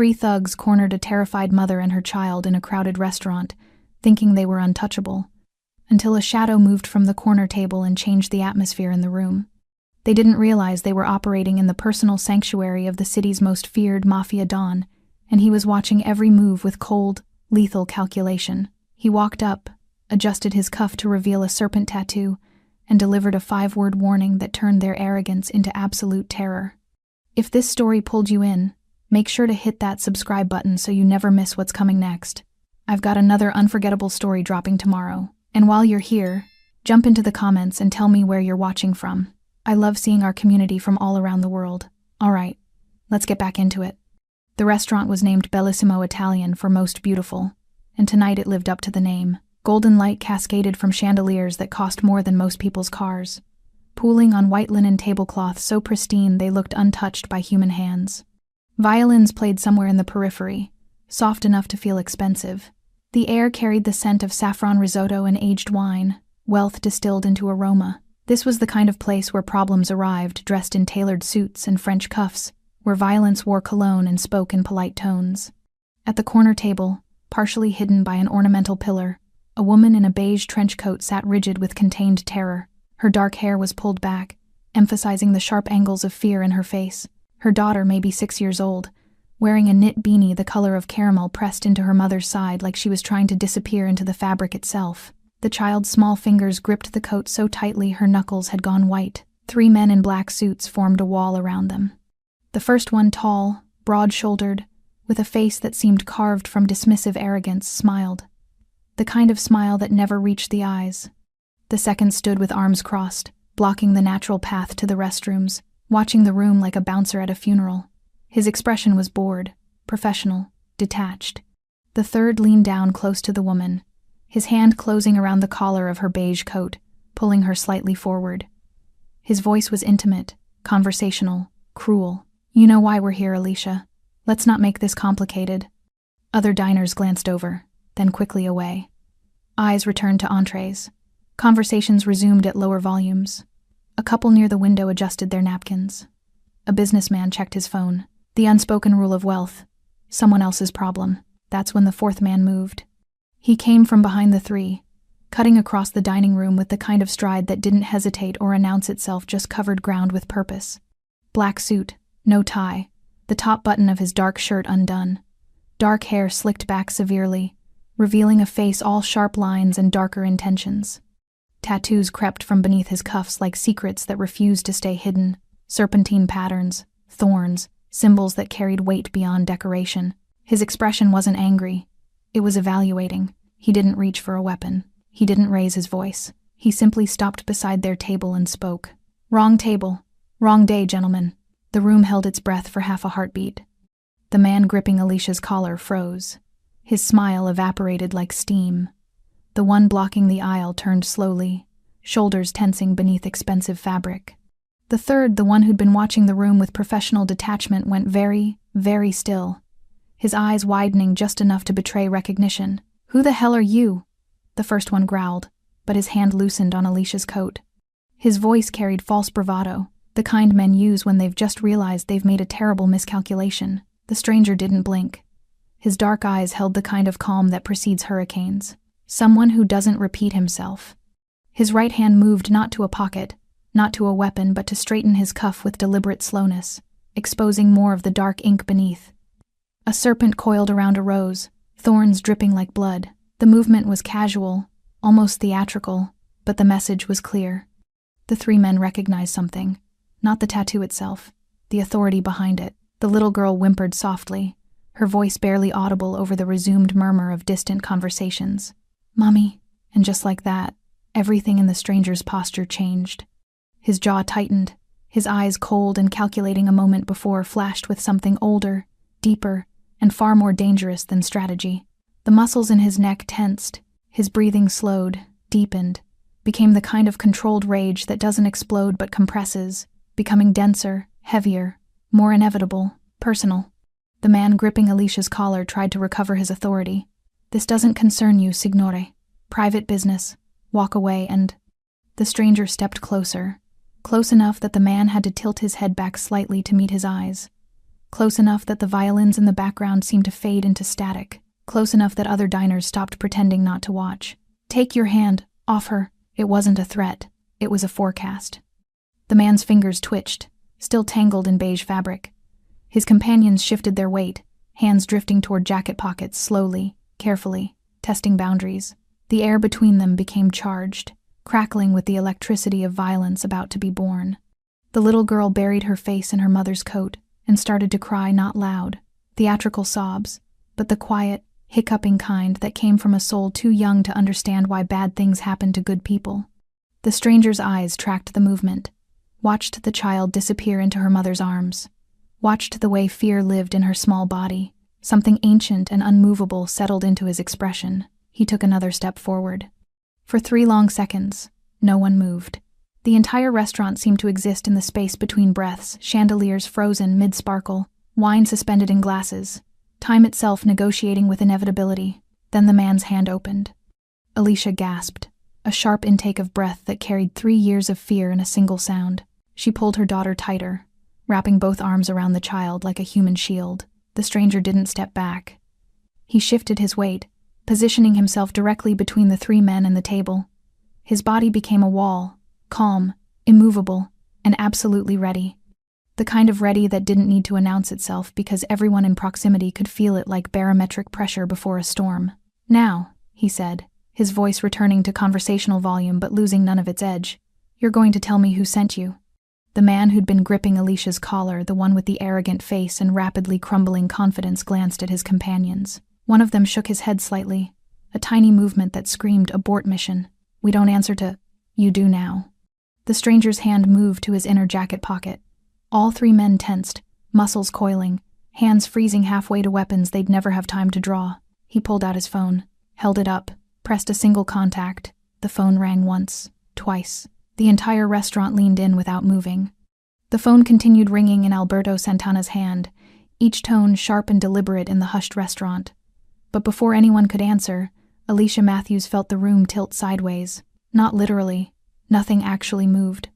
Three thugs cornered a terrified mother and her child in a crowded restaurant, thinking they were untouchable, until a shadow moved from the corner table and changed the atmosphere in the room. They didn't realize they were operating in the personal sanctuary of the city's most feared Mafia Don, and he was watching every move with cold, lethal calculation. He walked up, adjusted his cuff to reveal a serpent tattoo, and delivered a 5-word warning that turned their arrogance into absolute terror. If this story pulled you in, make sure to hit that subscribe button so you never miss what's coming next. I've got another unforgettable story dropping tomorrow, and while you're here, jump into the comments and tell me where you're watching from. I love seeing our community from all around the world. Alright, let's get back into it. The restaurant was named Bellissimo Italian for most beautiful, and tonight it lived up to the name. Golden light cascaded from chandeliers that cost more than most people's cars, pooling on white linen tablecloths so pristine they looked untouched by human hands. Violins played somewhere in the periphery, soft enough to feel expensive. The air carried the scent of saffron risotto and aged wine, wealth distilled into aroma. This was the kind of place where problems arrived dressed in tailored suits and French cuffs, where violence wore cologne and spoke in polite tones. At the corner table, partially hidden by an ornamental pillar, a woman in a beige trench coat sat rigid with contained terror. Her dark hair was pulled back, emphasizing the sharp angles of fear in her face. Her daughter, maybe 6 years old, wearing a knit beanie the color of caramel pressed into her mother's side like she was trying to disappear into the fabric itself. The child's small fingers gripped the coat so tightly her knuckles had gone white. 3 men in black suits formed a wall around them. The first one, tall, broad-shouldered, with a face that seemed carved from dismissive arrogance, smiled. The kind of smile that never reached the eyes. The second stood with arms crossed, blocking the natural path to the restrooms, watching the room like a bouncer at a funeral. His expression was bored, professional, detached. The third leaned down close to the woman, his hand closing around the collar of her beige coat, pulling her slightly forward. His voice was intimate, conversational, cruel. "You know why we're here, Alicia. Let's not make this complicated." Other diners glanced over, then quickly away. Eyes returned to entrees. Conversations resumed at lower volumes. A couple near the window adjusted their napkins. A businessman checked his phone. The unspoken rule of wealth. Someone else's problem. That's when the fourth man moved. He came from behind the 3, cutting across the dining room with the kind of stride that didn't hesitate or announce itself, just covered ground with purpose. Black suit, no tie, the top button of his dark shirt undone. Dark hair slicked back severely, revealing a face all sharp lines and darker intentions. Tattoos crept from beneath his cuffs like secrets that refused to stay hidden. Serpentine patterns, thorns, symbols that carried weight beyond decoration. His expression wasn't angry. It was evaluating. He didn't reach for a weapon. He didn't raise his voice. He simply stopped beside their table and spoke. "Wrong table. Wrong day, gentlemen." The room held its breath for half a heartbeat. The man gripping Alicia's collar froze. His smile evaporated like steam. The one blocking the aisle turned slowly, shoulders tensing beneath expensive fabric. The third, the one who'd been watching the room with professional detachment, went very, very still, his eyes widening just enough to betray recognition. "Who the hell are you?" The first one growled, but his hand loosened on Alicia's coat. His voice carried false bravado, the kind men use when they've just realized they've made a terrible miscalculation. The stranger didn't blink. His dark eyes held the kind of calm that precedes hurricanes. Someone who doesn't repeat himself. His right hand moved not to a pocket, not to a weapon, but to straighten his cuff with deliberate slowness, exposing more of the dark ink beneath. A serpent coiled around a rose, thorns dripping like blood. The movement was casual, almost theatrical, but the message was clear. The 3 men recognized something. Not the tattoo itself, the authority behind it. The little girl whimpered softly, her voice barely audible over the resumed murmur of distant conversations. "Mommy." And just like that, everything in the stranger's posture changed. His jaw tightened, his eyes, cold and calculating a moment before, flashed with something older, deeper, and far more dangerous than strategy. The muscles in his neck tensed, his breathing slowed, deepened, became the kind of controlled rage that doesn't explode but compresses, becoming denser, heavier, more inevitable, personal. The man gripping Alicia's collar tried to recover his authority. "This doesn't concern you, signore. Private business. Walk away." And the stranger stepped closer, close enough that the man had to tilt his head back slightly to meet his eyes. Close enough that the violins in the background seemed to fade into static. Close enough that other diners stopped pretending not to watch. "Take your hand off her." It wasn't a threat. It was a forecast. The man's fingers twitched, still tangled in beige fabric. His companions shifted their weight, hands drifting toward jacket pockets slowly, carefully, testing boundaries. The air between them became charged, crackling with the electricity of violence about to be born. The little girl buried her face in her mother's coat and started to cry, not loud, theatrical sobs, but the quiet, hiccuping kind that came from a soul too young to understand why bad things happen to good people. The stranger's eyes tracked the movement, watched the child disappear into her mother's arms, watched the way fear lived in her small body. Something ancient and unmovable settled into his expression. He took another step forward. For 3 long seconds, no one moved. The entire restaurant seemed to exist in the space between breaths, chandeliers frozen mid-sparkle, wine suspended in glasses, time itself negotiating with inevitability. Then the man's hand opened. Alicia gasped, a sharp intake of breath that carried 3 years of fear in a single sound. She pulled her daughter tighter, wrapping both arms around the child like a human shield. The stranger didn't step back. He shifted his weight, positioning himself directly between the 3 men and the table. His body became a wall, calm, immovable, and absolutely ready. The kind of ready that didn't need to announce itself because everyone in proximity could feel it like barometric pressure before a storm. "Now," he said, his voice returning to conversational volume but losing none of its edge, "you're going to tell me who sent you." The man who'd been gripping Alicia's collar, the one with the arrogant face and rapidly crumbling confidence, glanced at his companions. One of them shook his head slightly, a tiny movement that screamed, "Abort mission. We don't answer to—" "You do now." The stranger's hand moved to his inner jacket pocket. All 3 men tensed, muscles coiling, hands freezing halfway to weapons they'd never have time to draw. He pulled out his phone, held it up, pressed a single contact. The phone rang once, twice. The entire restaurant leaned in without moving. The phone continued ringing in Alberto Santana's hand, each tone sharp and deliberate in the hushed restaurant. But before anyone could answer, Alicia Matthews felt the room tilt sideways. Not literally. Nothing actually moved.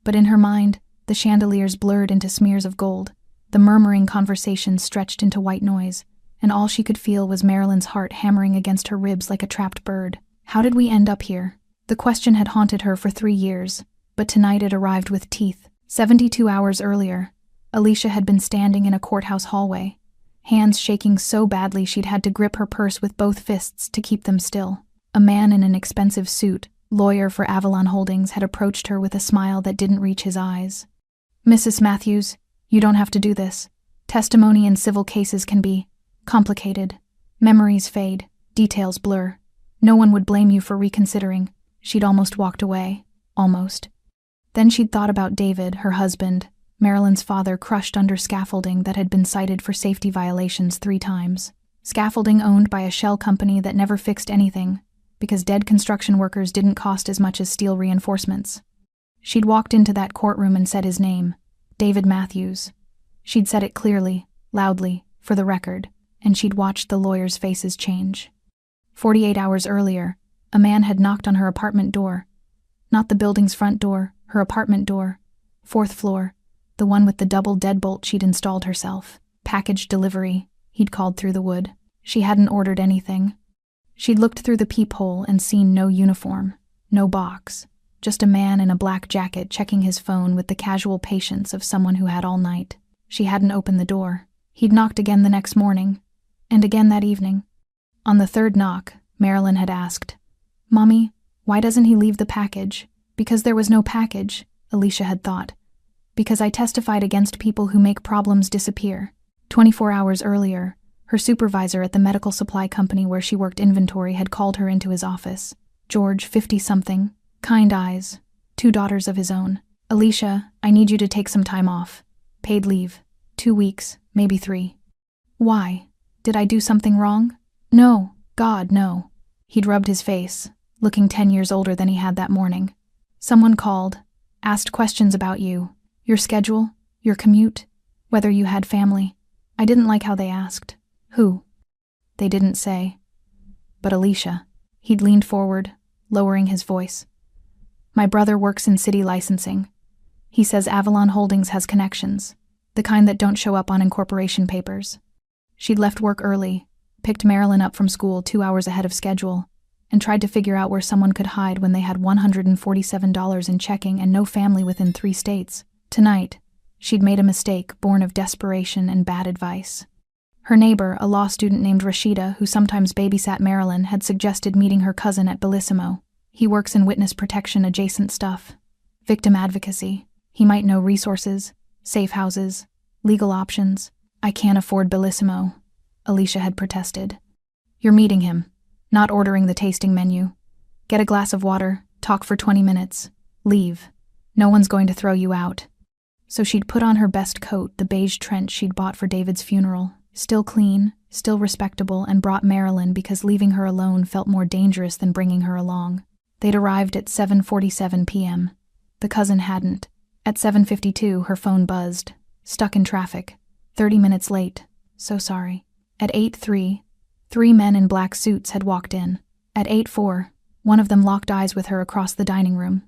But in her mind, the chandeliers blurred into smears of gold. The murmuring conversation stretched into white noise, and all she could feel was Marilyn's heart hammering against her ribs like a trapped bird. How did we end up here? The question had haunted her for 3 years, but tonight it arrived with teeth. 72 hours earlier, Alicia had been standing in a courthouse hallway, hands shaking so badly she'd had to grip her purse with both fists to keep them still. A man in an expensive suit, lawyer for Avalon Holdings, had approached her with a smile that didn't reach his eyes. "Mrs. Matthews, you don't have to do this. Testimony in civil cases can be complicated. Memories fade, details blur. No one would blame you for reconsidering." She'd almost walked away. Almost. Then she'd thought about David, her husband, Marilyn's father, crushed under scaffolding that had been cited for safety violations 3 times. Scaffolding owned by a shell company that never fixed anything, because dead construction workers didn't cost as much as steel reinforcements. She'd walked into that courtroom and said his name, David Matthews. She'd said it clearly, loudly, for the record, and she'd watched the lawyers' faces change. 48 hours earlier, a man had knocked on her apartment door. Not the building's front door, her apartment door. 4th floor, the one with the double deadbolt she'd installed herself. "Package delivery," he'd called through the wood. She hadn't ordered anything. She'd looked through the peephole and seen no uniform, no box, just a man in a black jacket checking his phone with the casual patience of someone who had all night. She hadn't opened the door. He'd knocked again the next morning, and again that evening. On the 3rd knock, Marilyn had asked, "Mommy, why doesn't he leave the package?" Because there was no package, Alicia had thought. Because I testified against people who make problems disappear. 24 hours earlier, her supervisor at the medical supply company where she worked inventory had called her into his office. George, 50-something, kind eyes, 2 daughters of his own. "Alicia, I need you to take some time off. Paid leave. 2 weeks, maybe 3. "Why? Did I do something wrong?" "No, God, no." He'd rubbed his face, looking 10 years older than he had that morning. "Someone called, asked questions about you, your schedule, your commute, whether you had family. I didn't like how they asked. Who? They didn't say. But Alicia." He'd leaned forward, lowering his voice. "My brother works in city licensing. He says Avalon Holdings has connections. The kind that don't show up on incorporation papers. She'd left work early, picked Marilyn up from school 2 hours ahead of schedule, and tried to figure out where someone could hide when they had $147 in checking and no family within 3 states. Tonight, she'd made a mistake born of desperation and bad advice. Her neighbor, a law student named Rashida, who sometimes babysat Marilyn, had suggested meeting her cousin at Bellissimo. He works in witness protection adjacent stuff. Victim advocacy. He might know resources, safe houses, legal options. I can't afford Bellissimo, Alicia had protested. You're meeting him, not ordering the tasting menu. Get a glass of water, talk for 20 minutes, leave. No one's going to throw you out. So she'd put on her best coat, the beige trench she'd bought for David's funeral, still clean, still respectable, and brought Marilyn because leaving her alone felt more dangerous than bringing her along. They'd arrived at 7:47 p.m. The cousin hadn't. At 7:52, her phone buzzed. Stuck in traffic. 30 minutes late. So sorry. At 8:03, 3 men in black suits had walked in. At 8:04, one of them locked eyes with her across the dining room.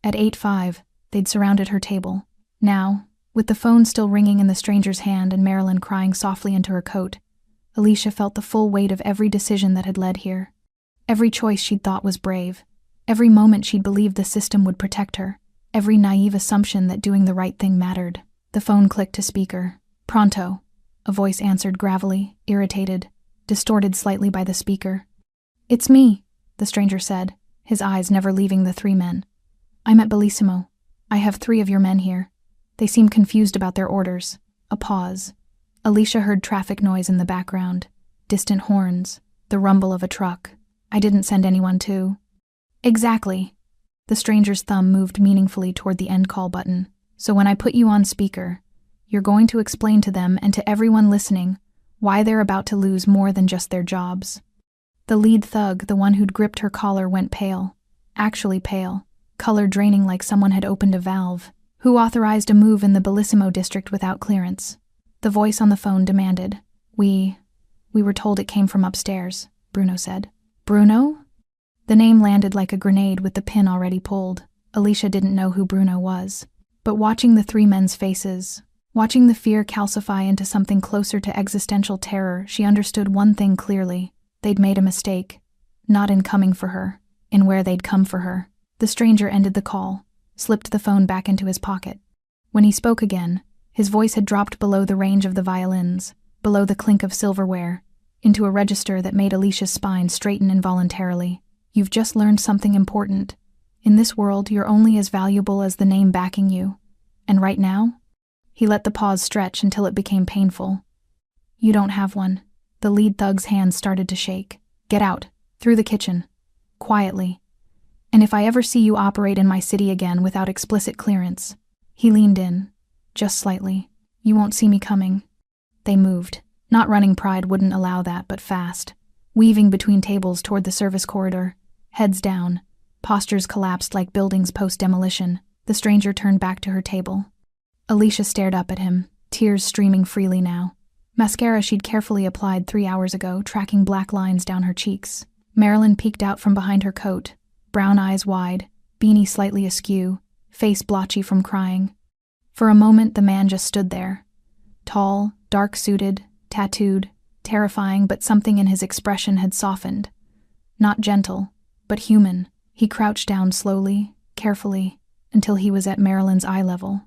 At 8:05, they'd surrounded her table. Now, with the phone still ringing in the stranger's hand and Marilyn crying softly into her coat, Alicia felt the full weight of every decision that had led here. Every choice she'd thought was brave. Every moment she'd believed the system would protect her. Every naive assumption that doing the right thing mattered. The phone clicked to speaker. Pronto. A voice answered gravelly, irritated, distorted slightly by the speaker. It's me, the stranger said, his eyes never leaving the 3 men. I'm at Bellissimo. I have 3 of your men here. They seem confused about their orders. A pause. Alicia heard traffic noise in the background. Distant horns. The rumble of a truck. I didn't send anyone to. Exactly. The stranger's thumb moved meaningfully toward the end call button. So when I put you on speaker, you're going to explain to them and to everyone listening why they're about to lose more than just their jobs. The lead thug, the one who'd gripped her collar, went pale. Actually pale. Color draining like someone had opened a valve. Who authorized a move in the Bellissimo district without clearance? The voice on the phone demanded. We were told it came from upstairs, Bruno said. Bruno? The name landed like a grenade with the pin already pulled. Alicia didn't know who Bruno was. But watching the 3 men's faces, watching the fear calcify into something closer to existential terror, she understood one thing clearly. They'd made a mistake. Not in coming for her, in where they'd come for her. The stranger ended the call, slipped the phone back into his pocket. When he spoke again, his voice had dropped below the range of the violins, below the clink of silverware, into a register that made Alicia's spine straighten involuntarily. You've just learned something important. In this world, you're only as valuable as the name backing you. And right now? He let the pause stretch until it became painful. You don't have one. The lead thug's hands started to shake. Get out. Through the kitchen. Quietly. And if I ever see you operate in my city again without explicit clearance. He leaned in. Just slightly. You won't see me coming. They moved. Not running, pride wouldn't allow that, but fast. Weaving between tables toward the service corridor. Heads down. Postures collapsed like buildings post-demolition. The stranger turned back to her table. Alicia stared up at him, tears streaming freely now. Mascara she'd carefully applied 3 hours ago, tracking black lines down her cheeks. Marilyn peeked out from behind her coat, brown eyes wide, beanie slightly askew, face blotchy from crying. For a moment, the man just stood there. Tall, dark-suited, tattooed, terrifying, but something in his expression had softened. Not gentle, but human. He crouched down slowly, carefully, until he was at Marilyn's eye level.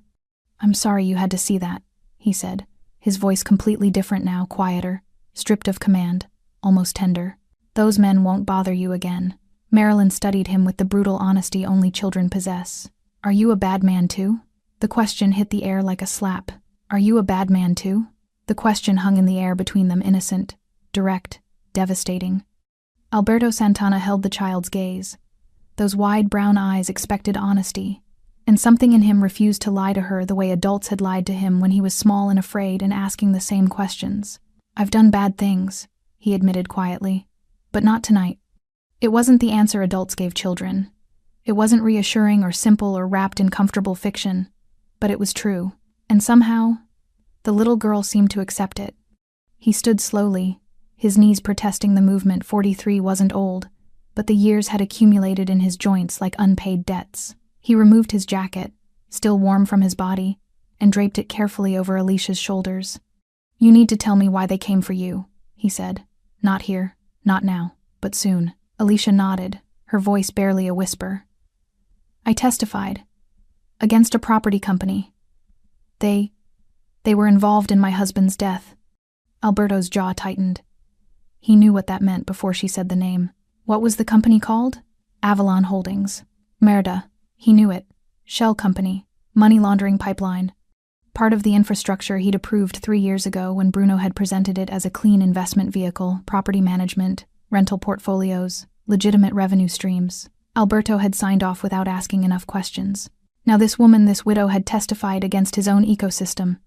I'm sorry you had to see that, he said, his voice completely different now, quieter, stripped of command, almost tender. Those men won't bother you again. Marilyn studied him with the brutal honesty only children possess. Are you a bad man too? The question hit the air like a slap. Are you a bad man too? The question hung in the air between them, innocent, direct, devastating. Alberto Santana held the child's gaze. Those wide brown eyes expected honesty, and something in him refused to lie to her the way adults had lied to him when he was small and afraid and asking the same questions. I've done bad things, he admitted quietly, but not tonight. It wasn't the answer adults gave children. It wasn't reassuring or simple or wrapped in comfortable fiction, but it was true, and somehow, the little girl seemed to accept it. He stood slowly, his knees protesting the movement. 43 wasn't old, but the years had accumulated in his joints like unpaid debts. He removed his jacket, still warm from his body, and draped it carefully over Alicia's shoulders. "You need to tell me why they came for you," he said. "Not here, not now, but soon." Alicia nodded, her voice barely a whisper. "I testified. Against a property company. They were involved in my husband's death." Alberto's jaw tightened. He knew what that meant before she said the name. What was the company called? Avalon Holdings. Merda. He knew it. Shell company. Money laundering pipeline. Part of the infrastructure he'd approved 3 years ago when Bruno had presented it as a clean investment vehicle, property management, rental portfolios, legitimate revenue streams. Alberto had signed off without asking enough questions. Now this woman, this widow, had testified against his own ecosystem,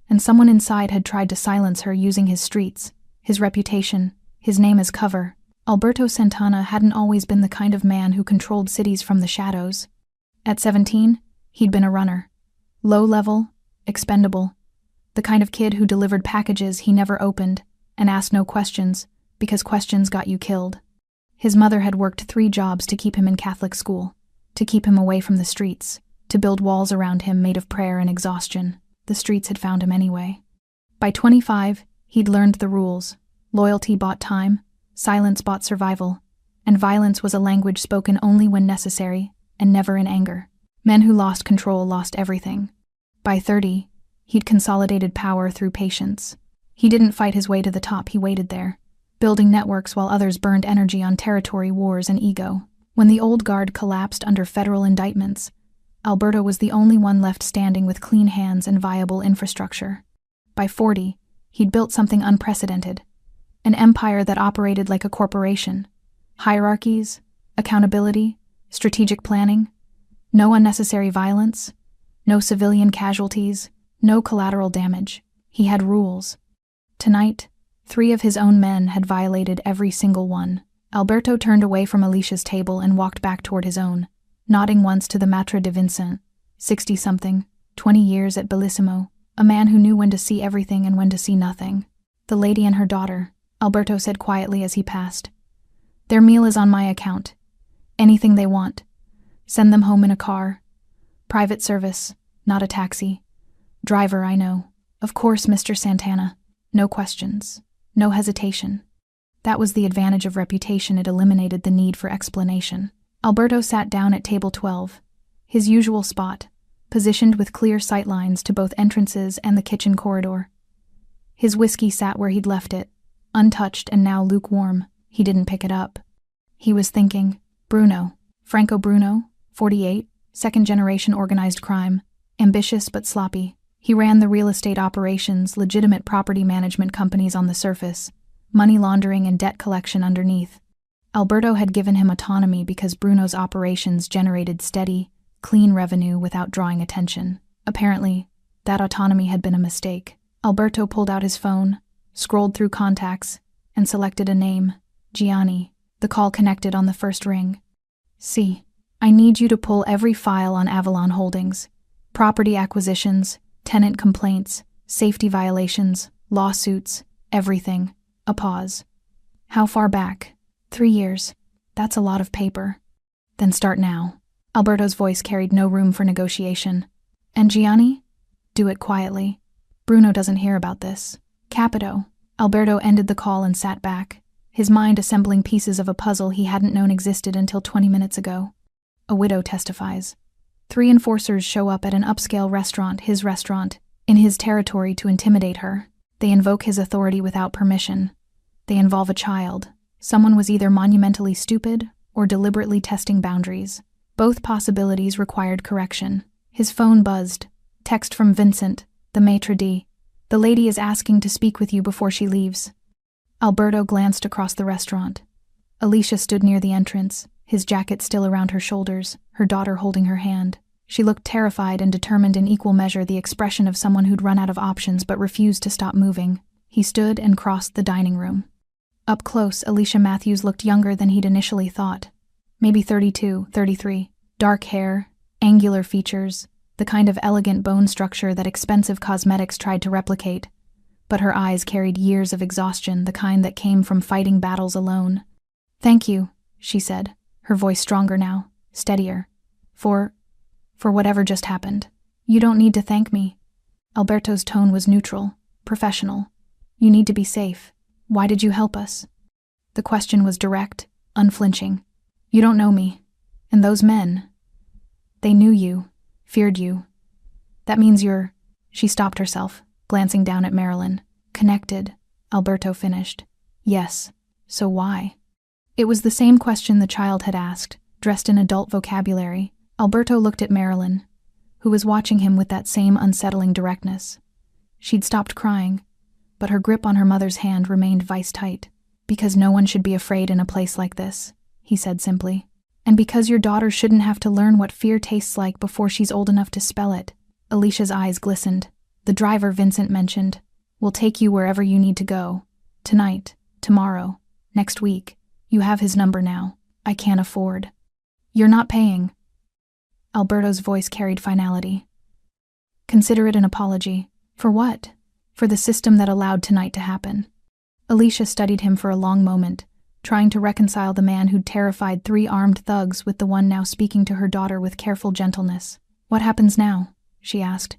and someone inside had tried to silence her using his streets, his reputation, his name as cover. Alberto Santana hadn't always been the kind of man who controlled cities from the shadows. At 17, he'd been a runner. Low-level, expendable. The kind of kid who delivered packages he never opened and asked no questions, because questions got you killed. His mother had worked 3 jobs to keep him in Catholic school, to keep him away from the streets, to build walls around him made of prayer and exhaustion. The streets had found him anyway. By 25, he'd learned the rules. Loyalty bought time, silence bought survival, and violence was a language spoken only when necessary and never in anger. Men who lost control lost everything. By 30, he'd consolidated power through patience. He didn't fight his way to the top, he waited there, building networks while others burned energy on territory wars and ego. When the old guard collapsed under federal indictments, Alberto was the only one left standing with clean hands and viable infrastructure. By 40, he'd built something unprecedented, an empire that operated like a corporation. Hierarchies, accountability, strategic planning, no unnecessary violence, no civilian casualties, no collateral damage. He had rules. Tonight, 3 of his own men had violated every single one. Alberto turned away from Alicia's table and walked back toward his own, nodding once to the Maitre de Vincent, 60-something, 20 years at Bellissimo, a man who knew when to see everything and when to see nothing. "The lady and her daughter," Alberto said quietly as he passed. "Their meal is on my account. Anything they want. Send them home in a car. Private service, not a taxi. Driver, I know. Of course, Mr. Santana. No questions. No hesitation." That was the advantage of reputation. It eliminated the need for explanation. Alberto sat down at table 12, his usual spot, positioned with clear sightlines to both entrances and the kitchen corridor. His whiskey sat where he'd left it, untouched and now lukewarm. He didn't pick it up. He was thinking, Bruno, Franco Bruno, 48, second-generation organized crime, ambitious but sloppy. He ran the real estate operations, legitimate property management companies on the surface, money laundering and debt collection underneath. Alberto had given him autonomy because Bruno's operations generated steady, clean revenue without drawing attention. Apparently, that autonomy had been a mistake. Alberto pulled out his phone, scrolled through contacts, and selected a name, Gianni. The call connected on the first ring. "See, I need you to pull every file on Avalon Holdings. Property acquisitions, tenant complaints, safety violations, lawsuits, everything." A pause. "How far back?" 3 years. That's a lot of paper." "Then start now." Alberto's voice carried no room for negotiation. "And Gianni? Do it quietly. Bruno doesn't hear about this." "Capito." Alberto ended the call and sat back, his mind assembling pieces of a puzzle he hadn't known existed until 20 minutes ago. A widow testifies. 3 enforcers show up at an upscale restaurant, his restaurant, in his territory to intimidate her. They invoke his authority without permission. They involve a child. Someone was either monumentally stupid or deliberately testing boundaries. Both possibilities required correction. His phone buzzed. Text from Vincent, the maitre d'. "The lady is asking to speak with you before she leaves." Alberto glanced across the restaurant. Alicia stood near the entrance, his jacket still around her shoulders, her daughter holding her hand. She looked terrified and determined in equal measure, the expression of someone who'd run out of options but refused to stop moving. He stood and crossed the dining room. Up close, Alicia Matthews looked younger than he'd initially thought. Maybe 32, 33. Dark hair, angular features, the kind of elegant bone structure that expensive cosmetics tried to replicate. But her eyes carried years of exhaustion, the kind that came from fighting battles alone. "Thank you," she said, her voice stronger now, steadier. For whatever just happened. "You don't need to thank me. Alberto's tone was neutral, professional. You need to be safe. Why did you help us? The question was direct, unflinching. You don't know me. And those men. They knew you, feared you. That means you're... She stopped herself, glancing down at Marilyn. Connected, Alberto finished. Yes. So why? It was the same question the child had asked, dressed in adult vocabulary. Alberto looked at Marilyn, who was watching him with that same unsettling directness. She'd stopped crying, but her grip on her mother's hand remained vice-tight. Because no one should be afraid in a place like this, he said simply. And because your daughter shouldn't have to learn what fear tastes like before she's old enough to spell it. Alicia's eyes glistened. The driver Vincent mentioned will take you wherever you need to go. Tonight, tomorrow, next week. You have his number now. I can't afford. You're not paying. Alberto's voice carried finality. Consider it an apology. For what? For the system that allowed tonight to happen. Alicia studied him for a long moment, trying to reconcile the man who'd terrified 3 armed thugs with the one now speaking to her daughter with careful gentleness. What happens now? She asked.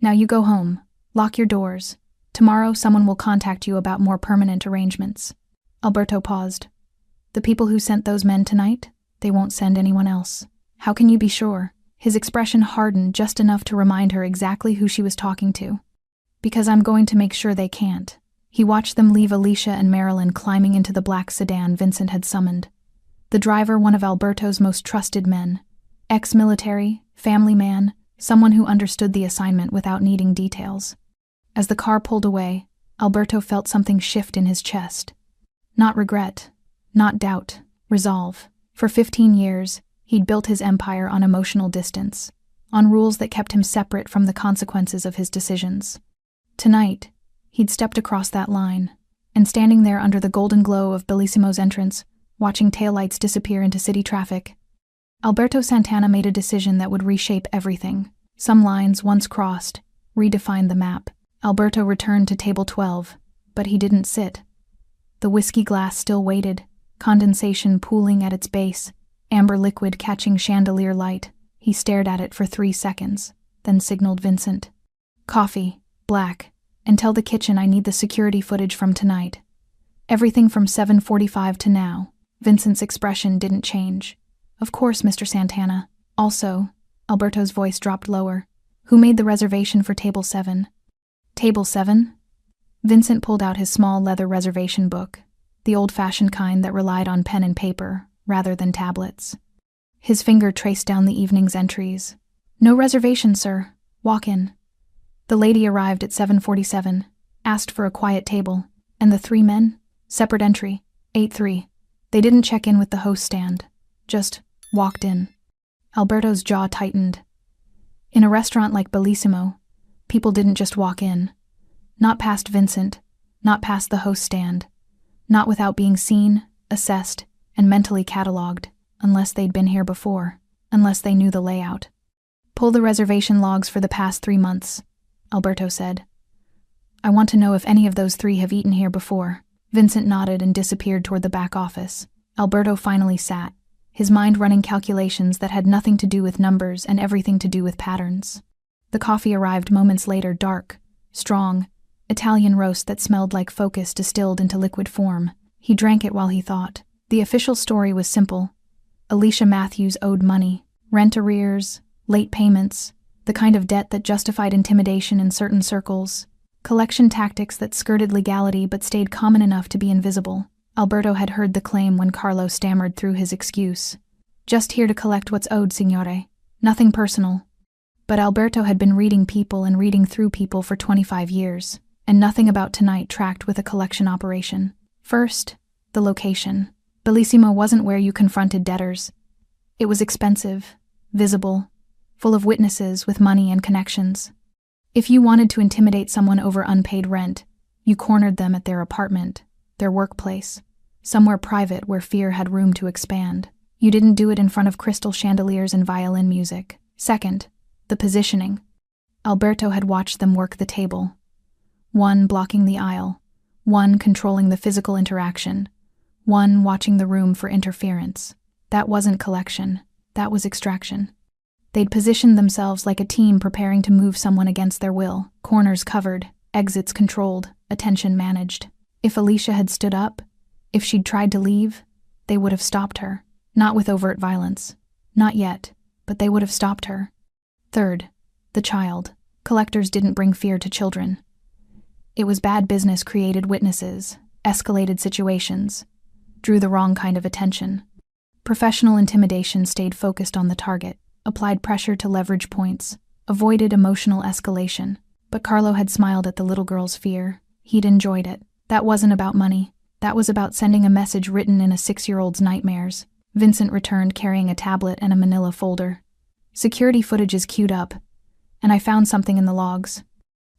Now you go home. Lock your doors. Tomorrow someone will contact you about more permanent arrangements. Alberto paused. The people who sent those men tonight? They won't send anyone else. How can you be sure? His expression hardened just enough to remind her exactly who she was talking to. Because I'm going to make sure they can't. He watched them leave Alicia and Marilyn climbing into the black sedan Vincent had summoned. The driver, one of Alberto's most trusted men. Ex-military, family man, someone who understood the assignment without needing details. As the car pulled away, Alberto felt something shift in his chest. Not regret, not doubt, resolve. For 15 years, he'd built his empire on emotional distance, on rules that kept him separate from the consequences of his decisions. Tonight, he'd stepped across that line, and standing there under the golden glow of Bellissimo's entrance, watching taillights disappear into city traffic, Alberto Santana made a decision that would reshape everything. Some lines, once crossed, redefined the map. Alberto returned to table 12, but he didn't sit. The whiskey glass still waited, condensation pooling at its base, amber liquid catching chandelier light. He stared at it for 3 seconds, then signaled Vincent. Coffee, black, and tell the kitchen I need the security footage from tonight. Everything from 7:45 to now. Vincent's expression didn't change. Of course, Mr. Santana. Also, Alberto's voice dropped lower. Who made the reservation for table 7? Table 7? Vincent pulled out his small leather reservation book, the old-fashioned kind that relied on pen and paper rather than tablets. His finger traced down the evening's entries. No reservation, sir. Walk in. The lady arrived at 7:47, asked for a quiet table, and the 3 men? Separate entry, 8-3. They didn't check in with the host stand, just walked in. Alberto's jaw tightened. In a restaurant like Bellissimo, people didn't just walk in. Not past Vincent, not past the host stand, not without being seen, assessed, and mentally catalogued, unless they'd been here before, unless they knew the layout. Pull the reservation logs for the past 3 months, Alberto said. I want to know if any of those 3 have eaten here before. Vincent nodded and disappeared toward the back office. Alberto finally sat, his mind running calculations that had nothing to do with numbers and everything to do with patterns. The coffee arrived moments later, dark, strong, Italian roast that smelled like focus distilled into liquid form. He drank it while he thought. The official story was simple. Alicia Matthews owed money, rent arrears, late payments, the kind of debt that justified intimidation in certain circles, collection tactics that skirted legality but stayed common enough to be invisible. Alberto had heard the claim when Carlo stammered through his excuse. Just here to collect what's owed, signore. Nothing personal. But Alberto had been reading people and reading through people for 25 years, and nothing about tonight tracked with a collection operation. First, the location. Bellissimo wasn't where you confronted debtors. It was expensive, visible, full of witnesses with money and connections. If you wanted to intimidate someone over unpaid rent, you cornered them at their apartment, their workplace, somewhere private where fear had room to expand. You didn't do it in front of crystal chandeliers and violin music. Second, the positioning. Alberto had watched them work the table. One blocking the aisle, one controlling the physical interaction, one watching the room for interference. That wasn't collection, that was extraction. They'd positioned themselves like a team preparing to move someone against their will, corners covered, exits controlled, attention managed. If Alicia had stood up, if she'd tried to leave, they would have stopped her. Not with overt violence. Not yet, but they would have stopped her. Third, the child. Collectors didn't bring fear to children. It was bad business created witnesses, escalated situations, drew the wrong kind of attention. Professional intimidation stayed focused on the target, applied pressure to leverage points, avoided emotional escalation. But Carlo had smiled at the little girl's fear. He'd enjoyed it. That wasn't about money. That was about sending a message written in a 6-year-old's nightmares. Vincent returned carrying a tablet and a manila folder. Security footage is queued up, and I found something in the logs.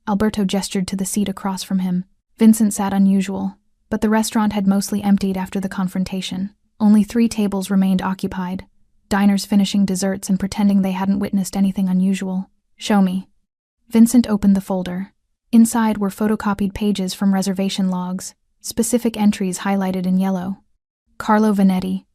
Alberto gestured to the seat across from him. Vincent sat unusual, but the restaurant had mostly emptied after the confrontation. Only 3 tables remained occupied, diners finishing desserts and pretending they hadn't witnessed anything unusual. Show me. Vincent opened the folder. Inside were photocopied pages from reservation logs, specific entries highlighted in yellow. Carlo Vanetti.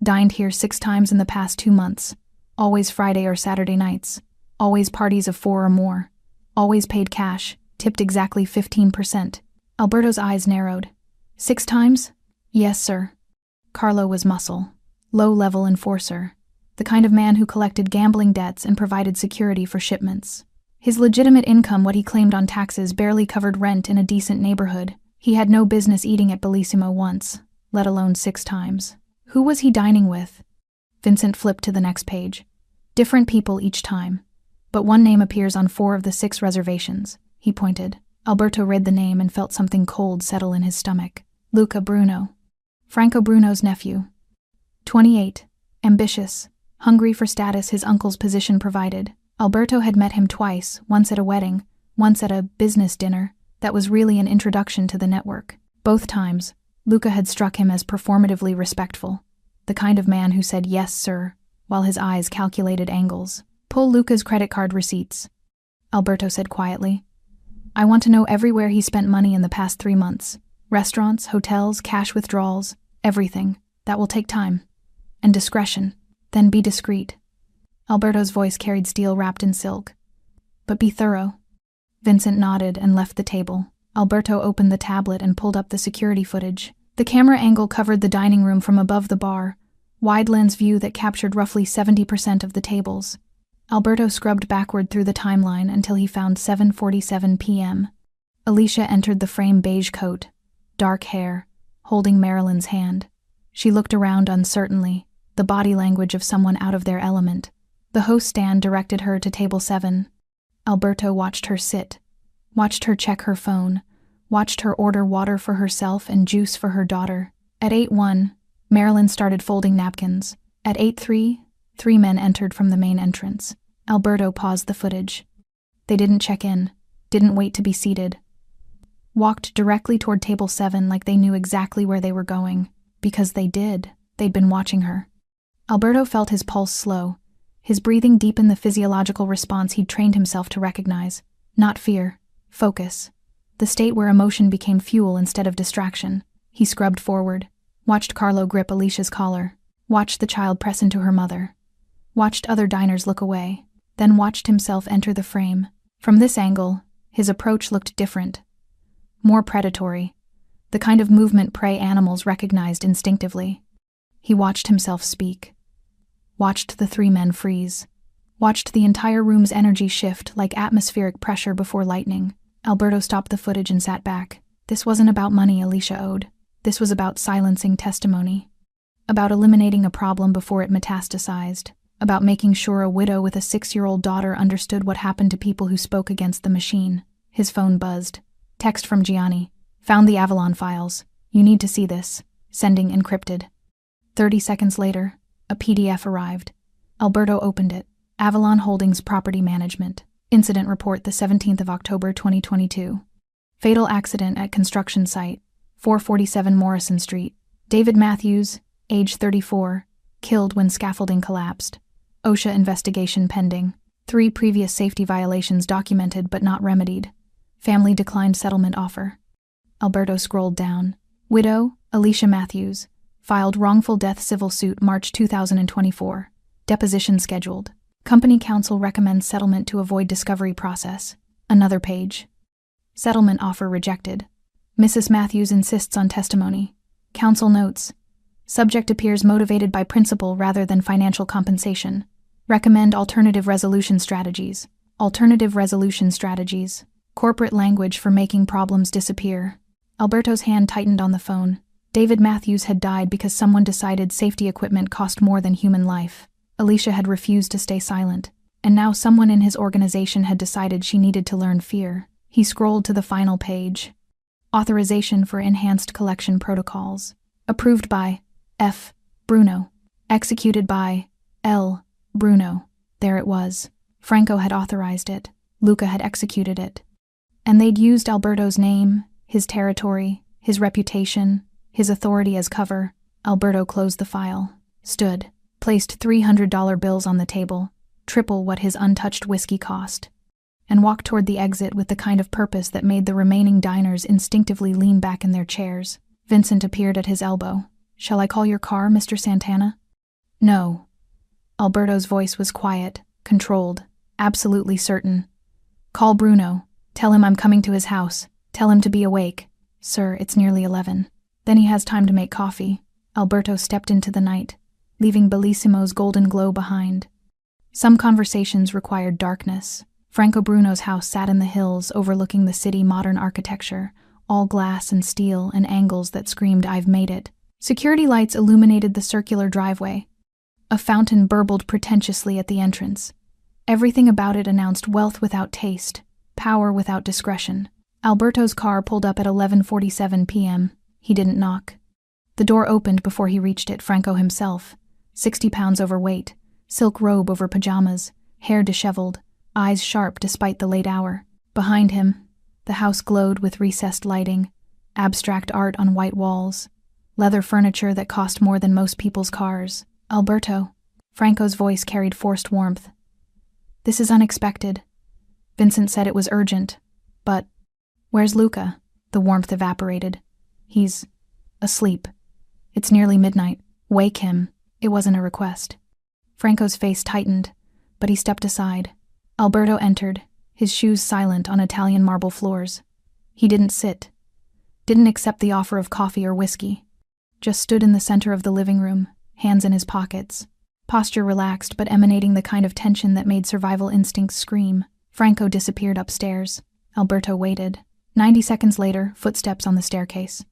Dined here 6 times in the past 2 months. Always Friday or Saturday nights. Always parties of 4 or more. Always paid cash, tipped exactly 15%. Alberto's eyes narrowed. 6 times? Yes, sir. Carlo was muscle. Low-level enforcer. The kind of man who collected gambling debts and provided security for shipments. His legitimate income, what he claimed on taxes, barely covered rent in a decent neighborhood. He had no business eating at Bellissimo once, let alone 6 times. Who was he dining with? Vincent flipped to the next page. Different people each time. But one name appears on 4 of the 6 reservations. He pointed. Alberto read the name and felt something cold settle in his stomach. Luca Bruno. Franco Bruno's nephew. 28. Ambitious. Hungry for status his uncle's position provided. Alberto had met him twice, once at a wedding, once at a business dinner, that was really an introduction to the network. Both times, Luca had struck him as performatively respectful, the kind of man who said yes, sir, while his eyes calculated angles. Pull Luca's credit card receipts, Alberto said quietly. I want to know everywhere he spent money in the past 3 months. Restaurants, hotels, cash withdrawals, everything. That will take time. And discretion. Then be discreet. Alberto's voice carried steel wrapped in silk. But be thorough. Vincent nodded and left the table. Alberto opened the tablet and pulled up the security footage. The camera angle covered the dining room from above the bar, wide lens view that captured roughly 70% of the tables. Alberto scrubbed backward through the timeline until he found 7:47 p.m. Alicia entered the frame beige coat, dark hair, holding Marilyn's hand. She looked around uncertainly, the body language of someone out of their element. The host stand directed her to table 7. Alberto watched her sit, watched her check her phone, watched her order water for herself and juice for her daughter. At 8:01, Marilyn started folding napkins. At 8:03, 3 men entered from the main entrance. Alberto paused the footage. They didn't check in, didn't wait to be seated. Walked directly toward table 7 like they knew exactly where they were going. Because they did. They'd been watching her. Alberto felt his pulse slow. His breathing deepened the physiological response he'd trained himself to recognize. Not fear. Focus. The state where emotion became fuel instead of distraction. He scrubbed forward. Watched Carlo grip Alicia's collar. Watched the child press into her mother. Watched other diners look away. Then watched himself enter the frame. From this angle, his approach looked different. More predatory. The kind of movement prey animals recognized instinctively. He watched himself speak. Watched the 3 men freeze. Watched the entire room's energy shift like atmospheric pressure before lightning. Alberto stopped the footage and sat back. This wasn't about money Alicia owed. This was about silencing testimony. About eliminating a problem before it metastasized. About making sure a widow with a 6-year-old daughter understood what happened to people who spoke against the machine. His phone buzzed. Text from Gianni. Found the Avalon files. You need to see this. Sending encrypted. 30 seconds later, a PDF arrived. Alberto opened it. Avalon Holdings Property Management. Incident report the 17th of October 2022. Fatal accident at construction site, 447 Morrison Street. David Matthews, age 34, killed when scaffolding collapsed. OSHA investigation pending. 3 previous safety violations documented but not remedied. Family declined settlement offer. Alberto scrolled down. Widow, Alicia Matthews. Filed wrongful death civil suit March 2024. Deposition scheduled. Company counsel recommends settlement to avoid discovery process. Another page. Settlement offer rejected. Mrs. Matthews insists on testimony. Counsel notes. Subject appears motivated by principle rather than financial compensation. Recommend alternative resolution strategies. Alternative resolution strategies. Corporate language for making problems disappear. Alberto's hand tightened on the phone. David Matthews had died because someone decided safety equipment cost more than human life. Alicia had refused to stay silent, and now someone in his organization had decided she needed to learn fear. He scrolled to the final page. Authorization for enhanced collection protocols. Approved by F. Bruno. Executed by L. Bruno. There it was. Franco had authorized it. Luca had executed it. And they'd used Alberto's name, his territory, his reputation, his authority as cover. Alberto closed the file, stood, placed $300 bills on the table, triple what his untouched whiskey cost, and walked toward the exit with the kind of purpose that made the remaining diners instinctively lean back in their chairs. Vincent appeared at his elbow. "Shall I call your car, Mr. Santana?" "No." Alberto's voice was quiet, controlled, absolutely certain. "Call Bruno. Tell him I'm coming to his house. Tell him to be awake. Sir, it's nearly 11. Then he has time to make coffee." Alberto stepped into the night, leaving Bellissimo's golden glow behind. Some conversations required darkness. Franco Bruno's house sat in the hills overlooking the city modern architecture, all glass and steel and angles that screamed, "I've made it." Security lights illuminated the circular driveway. A fountain burbled pretentiously at the entrance. Everything about it announced wealth without taste, power without discretion. Alberto's car pulled up at 11:47 p.m. He didn't knock. The door opened before he reached it. Franco himself, 60 pounds overweight, silk robe over pajamas, hair disheveled, eyes sharp despite the late hour. Behind him, the house glowed with recessed lighting, abstract art on white walls, leather furniture that cost more than most people's cars. "Alberto." Franco's voice carried forced warmth. "This is unexpected." Vincent said it was urgent, but "Where's Luca?" The warmth evaporated. "He's asleep. It's nearly midnight. Wake him." It wasn't a request. Franco's face tightened, but he stepped aside. Alberto entered, his shoes silent on Italian marble floors. He didn't sit, didn't accept the offer of coffee or whiskey, just stood in the center of the living room, hands in his pockets, posture relaxed but emanating the kind of tension that made survival instincts scream. Franco disappeared upstairs. Alberto waited. 90 seconds later, footsteps on the staircase.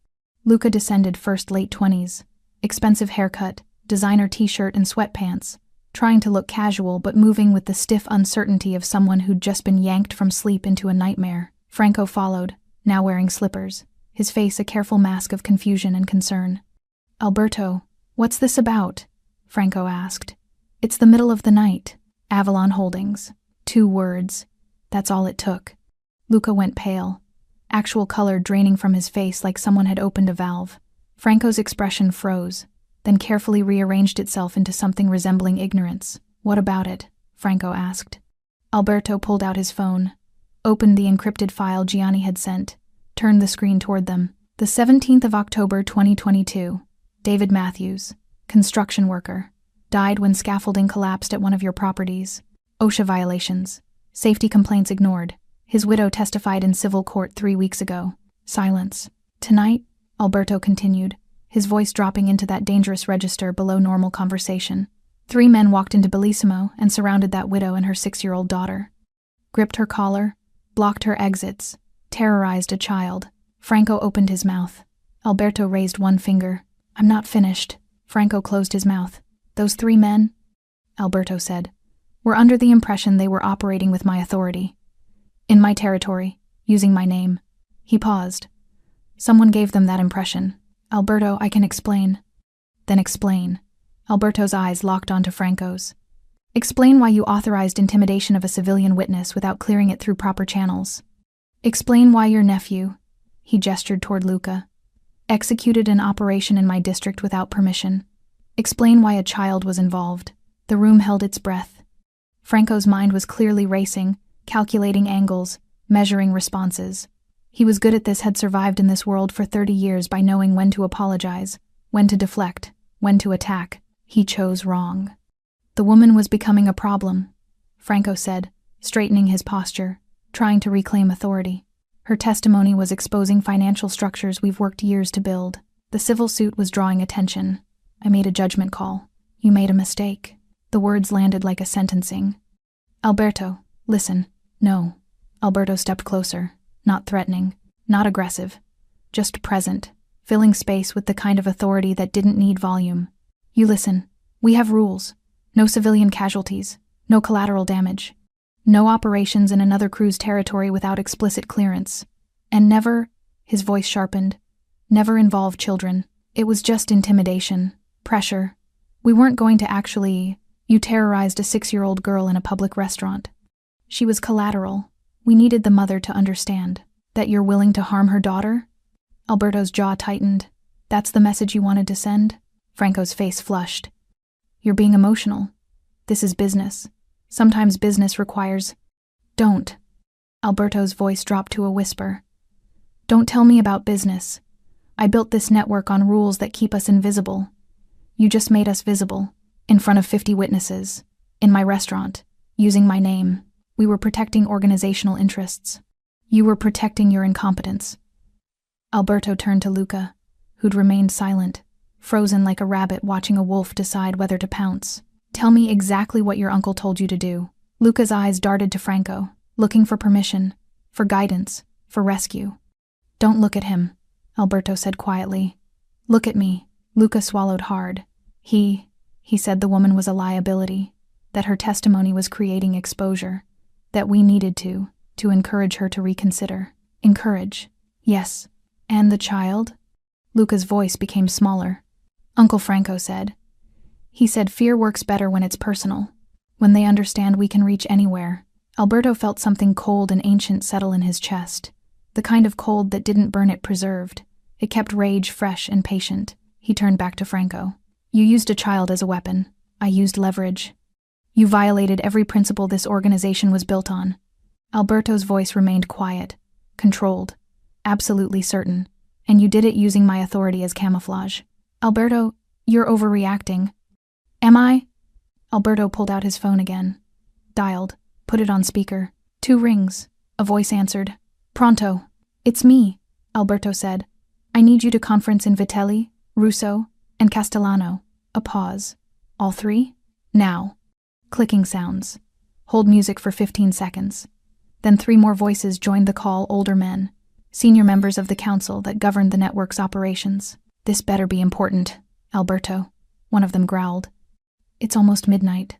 Luca descended, first late 20s. Expensive haircut, designer t-shirt and sweatpants, trying to look casual but moving with the stiff uncertainty of someone who'd just been yanked from sleep into a nightmare. Franco followed, now wearing slippers, his face a careful mask of confusion and concern. "Alberto, what's this about?" Franco asked. "It's the middle of the night. Avalon Holdings." 2 words. That's all it took. Luca went pale, actual color draining from his face like someone had opened a valve. Franco's expression froze, then carefully rearranged itself into something resembling ignorance. "What about it?" Franco asked. Alberto pulled out his phone, opened the encrypted file Gianni had sent, turned the screen toward them. The 17th of October 2022. David Matthews, construction worker, died when scaffolding collapsed at one of your properties. OSHA violations. Safety complaints ignored. His widow testified in civil court 3 weeks ago. Silence. "Tonight," Alberto continued, his voice dropping into that dangerous register below normal conversation. 3 men walked into Bellissimo and surrounded that widow and her 6-year-old daughter. Gripped her collar, blocked her exits, terrorized a child. Franco opened his mouth. Alberto raised one finger. "I'm not finished." Franco closed his mouth. "Those 3 men," Alberto said, "were under the impression they were operating with my authority. In my territory, using my name." He paused. "Someone gave them that impression. Alberto, I can explain." "Then explain." Alberto's eyes locked onto Franco's. "Explain why you authorized intimidation of a civilian witness without clearing it through proper channels. Explain why your nephew," he gestured toward Luca, "executed an operation in my district without permission. Explain why a child was involved." The room held its breath. Franco's mind was clearly racing, calculating angles, measuring responses. He was good at this, had survived in this world for 30 years by knowing when to apologize, when to deflect, when to attack. He chose wrong. The woman was becoming a problem, Franco said, straightening his posture, trying to reclaim authority. Her testimony was exposing financial structures we've worked years to build. The civil suit was drawing attention. I made a judgment call. You made a mistake. The words landed like a sentencing. Alberto, listen. No. Alberto stepped closer, not threatening, not aggressive, just present, filling space with the kind of authority that didn't need volume. You listen. We have rules. No civilian casualties. No collateral damage. No operations in another crew's territory without explicit clearance. And never, his voice sharpened, never involve children. It was just intimidation, pressure. We weren't going to actually. You terrorized a 6-year-old girl in a public restaurant. She was collateral. We needed the mother to understand. That you're willing to harm her daughter? Alberto's jaw tightened. That's the message you wanted to send? Franco's face flushed. You're being emotional. This is business. Sometimes business requires. Don't. Alberto's voice dropped to a whisper. Don't tell me about business. I built this network on rules that keep us invisible. You just made us visible. In front of 50 witnesses. In my restaurant. Using my name. We were protecting organizational interests. You were protecting your incompetence. Alberto turned to Luca, who'd remained silent, frozen like a rabbit watching a wolf decide whether to pounce. Tell me exactly what your uncle told you to do. Luca's eyes darted to Franco, looking for permission, for guidance, for rescue. Don't look at him, Alberto said quietly. Look at me. Luca swallowed hard. He said the woman was a liability, that her testimony was creating exposure, that we needed to encourage her to reconsider. Encourage. Yes. And the child? Luca's voice became smaller. Uncle Franco said. He said fear works better when it's personal. When they understand we can reach anywhere. Alberto felt something cold and ancient settle in his chest. The kind of cold that didn't burn it preserved. It kept rage fresh and patient. He turned back to Franco. You used a child as a weapon. I used leverage. You violated every principle this organization was built on. Alberto's voice remained quiet, controlled, absolutely certain, and you did it using my authority as camouflage. Alberto, you're overreacting. Am I? Alberto pulled out his phone again. Dialed, put it on speaker. 2 rings. A voice answered. Pronto. It's me, Alberto said. I need you to conference in Vitelli, Russo, and Castellano. A pause. All 3? Now. Clicking sounds. Hold music for 15 seconds. Then 3 more voices joined the call, older men, senior members of the council that governed the network's operations. This better be important, Alberto, one of them growled. It's almost midnight.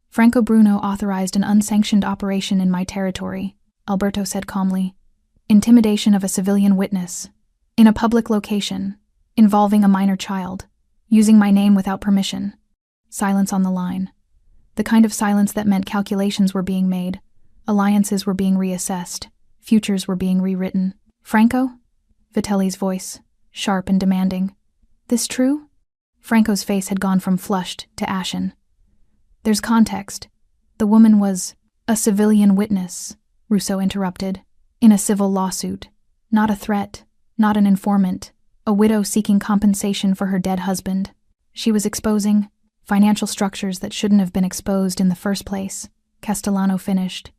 Franco Bruno authorized an unsanctioned operation in my territory, Alberto said calmly. Intimidation of a civilian witness. In a public location. Involving a minor child. Using my name without permission. Silence on the line. The kind of silence that meant calculations were being made. Alliances were being reassessed. Futures were being rewritten. Franco? Vitelli's voice, sharp and demanding. This true? Franco's face had gone from flushed to ashen. There's context. The woman was a civilian witness, Russo interrupted, in a civil lawsuit. Not a threat, not an informant, a widow seeking compensation for her dead husband. She was exposing financial structures that shouldn't have been exposed in the first place, Castellano finished.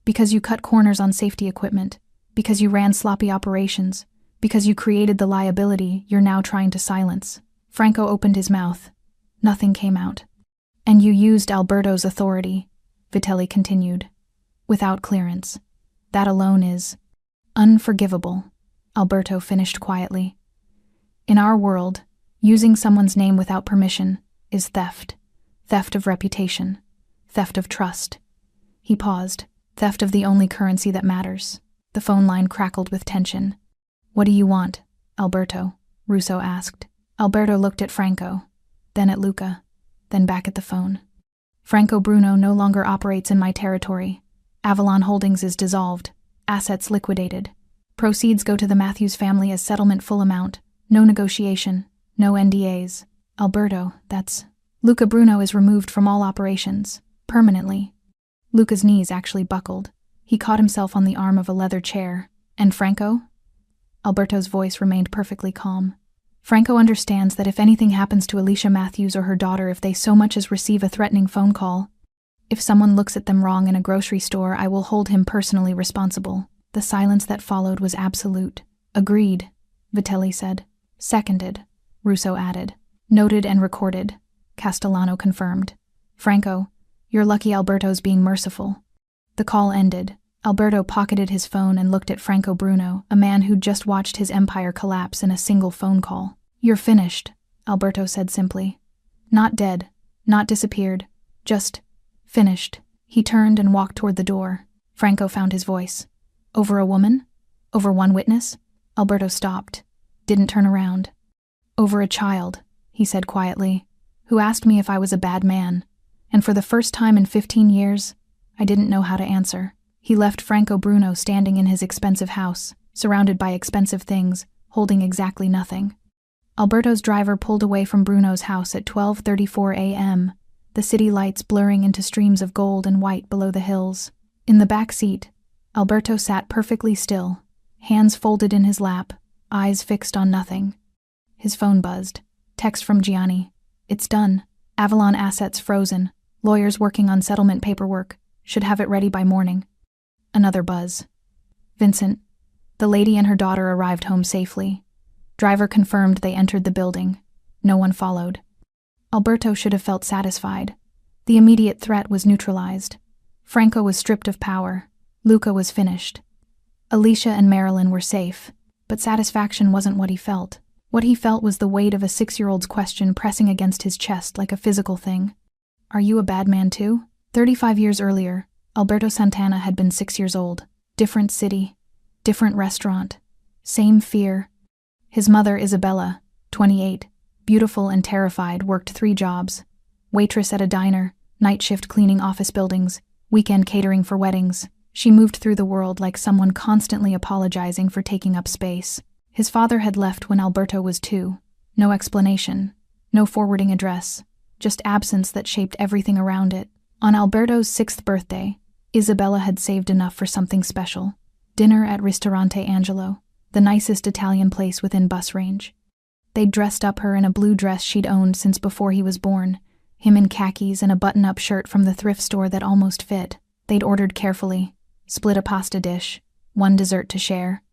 Because you cut corners on safety equipment, because you ran sloppy operations, because you created the liability you're now trying to silence. Franco opened his mouth. Nothing came out. And you used Alberto's authority, Vitelli continued, without clearance. That alone is unforgivable, Alberto finished quietly. In our world, using someone's name without permission is theft. Theft of reputation. Theft of trust. He paused. Theft of the only currency that matters. The phone line crackled with tension. What do you want, Alberto? Russo asked. Alberto looked at Franco, then at Luca, then back at the phone. Franco Bruno no longer operates in my territory. Avalon Holdings is dissolved. Assets liquidated. Proceeds go to the Matthews family as settlement full amount. No negotiation. No NDAs. Alberto, that's... Luca Bruno is removed from all operations. Permanently. Luca's knees actually buckled. He caught himself on the arm of a leather chair. And Franco? Alberto's voice remained perfectly calm. Franco understands that if anything happens to Alicia Matthews or her daughter, if they so much as receive a threatening phone call, If someone looks at them wrong in a grocery store, I will hold him personally responsible. The silence that followed was absolute. Agreed, Vitelli said. Seconded, Russo added. Noted and recorded, Castellano confirmed. Franco, you're lucky Alberto's being merciful. The call ended. Alberto pocketed his phone and looked at Franco Bruno, a man who'd just watched his empire collapse in a single phone call. You're finished, Alberto said simply. Not dead, not disappeared, just finished. He turned and walked toward the door. Franco found his voice. Over a woman? Over one witness? Alberto stopped, didn't turn around. Over a child, he said quietly, who asked me if I was a bad man, and for the first time in 15 years, I didn't know how to answer. He left Franco Bruno standing in his expensive house, surrounded by expensive things, holding exactly nothing. Alberto's driver pulled away from Bruno's house at 12:34 a.m., the city lights blurring into streams of gold and white below the hills. In the back seat, Alberto sat perfectly still, hands folded in his lap, eyes fixed on nothing. His phone buzzed. Text from Gianni. It's done. Avalon assets frozen. Lawyers working on settlement paperwork. Should have it ready by morning. Another buzz. Vincent. The lady and her daughter arrived home safely. Driver confirmed they entered the building. No one followed. Alberto should have felt satisfied. The immediate threat was neutralized. Franco was stripped of power. Luca was finished. Alicia and Marilyn were safe, but satisfaction wasn't what he felt. What he felt was the weight of a 6-year-old's question pressing against his chest like a physical thing. Are you a bad man too? 35 years earlier, Alberto Santana had been 6 years old. Different city, different restaurant, same fear. His mother, Isabella, 28, beautiful and terrified, worked 3 jobs. Waitress at a diner, night shift cleaning office buildings, weekend catering for weddings. She moved through the world like someone constantly apologizing for taking up space. His father had left when Alberto was 2. No explanation, no forwarding address, just absence that shaped everything around it. On Alberto's 6th birthday, Isabella had saved enough for something special. Dinner at Ristorante Angelo, the nicest Italian place within bus range. They'd dressed up her in a blue dress she'd owned since before he was born, him in khakis and a button-up shirt from the thrift store that almost fit. They'd ordered carefully, split a pasta dish, one dessert to share.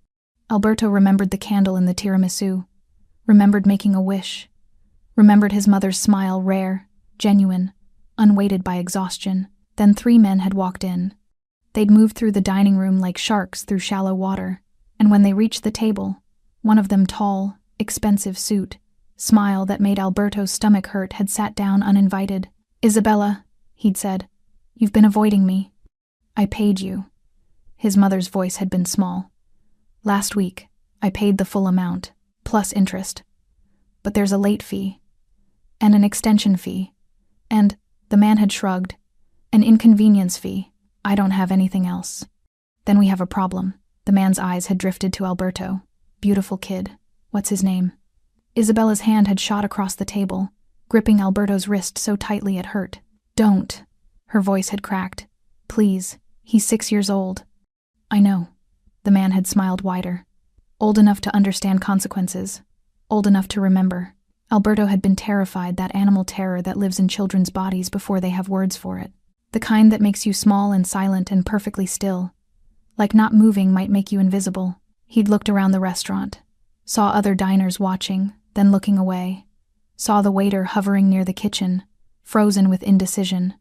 Alberto remembered the candle in the tiramisu, remembered making a wish, remembered his mother's smile, rare, genuine, unweighted by exhaustion. Then 3 men had walked in. They'd moved through the dining room like sharks through shallow water, and when they reached the table, one of them, tall, expensive suit, smile that made Alberto's stomach hurt, had sat down uninvited. Isabella, he'd said, you've been avoiding me. I paid you. His mother's voice had been small. Last week, I paid the full amount, plus interest. But there's a late fee, and an extension fee, and, the man had shrugged, an inconvenience fee. I don't have anything else. Then we have a problem. The man's eyes had drifted to Alberto. Beautiful kid. What's his name? Isabella's hand had shot across the table, gripping Alberto's wrist so tightly it hurt. Don't. Her voice had cracked. Please, he's 6 years old. I know. The man had smiled wider. Old enough to understand consequences. Old enough to remember. Alberto had been terrified, that animal terror that lives in children's bodies before they have words for it. The kind that makes you small and silent and perfectly still. Like not moving might make you invisible. He'd looked around the restaurant. Saw other diners watching, then looking away. Saw the waiter hovering near the kitchen, frozen with indecision.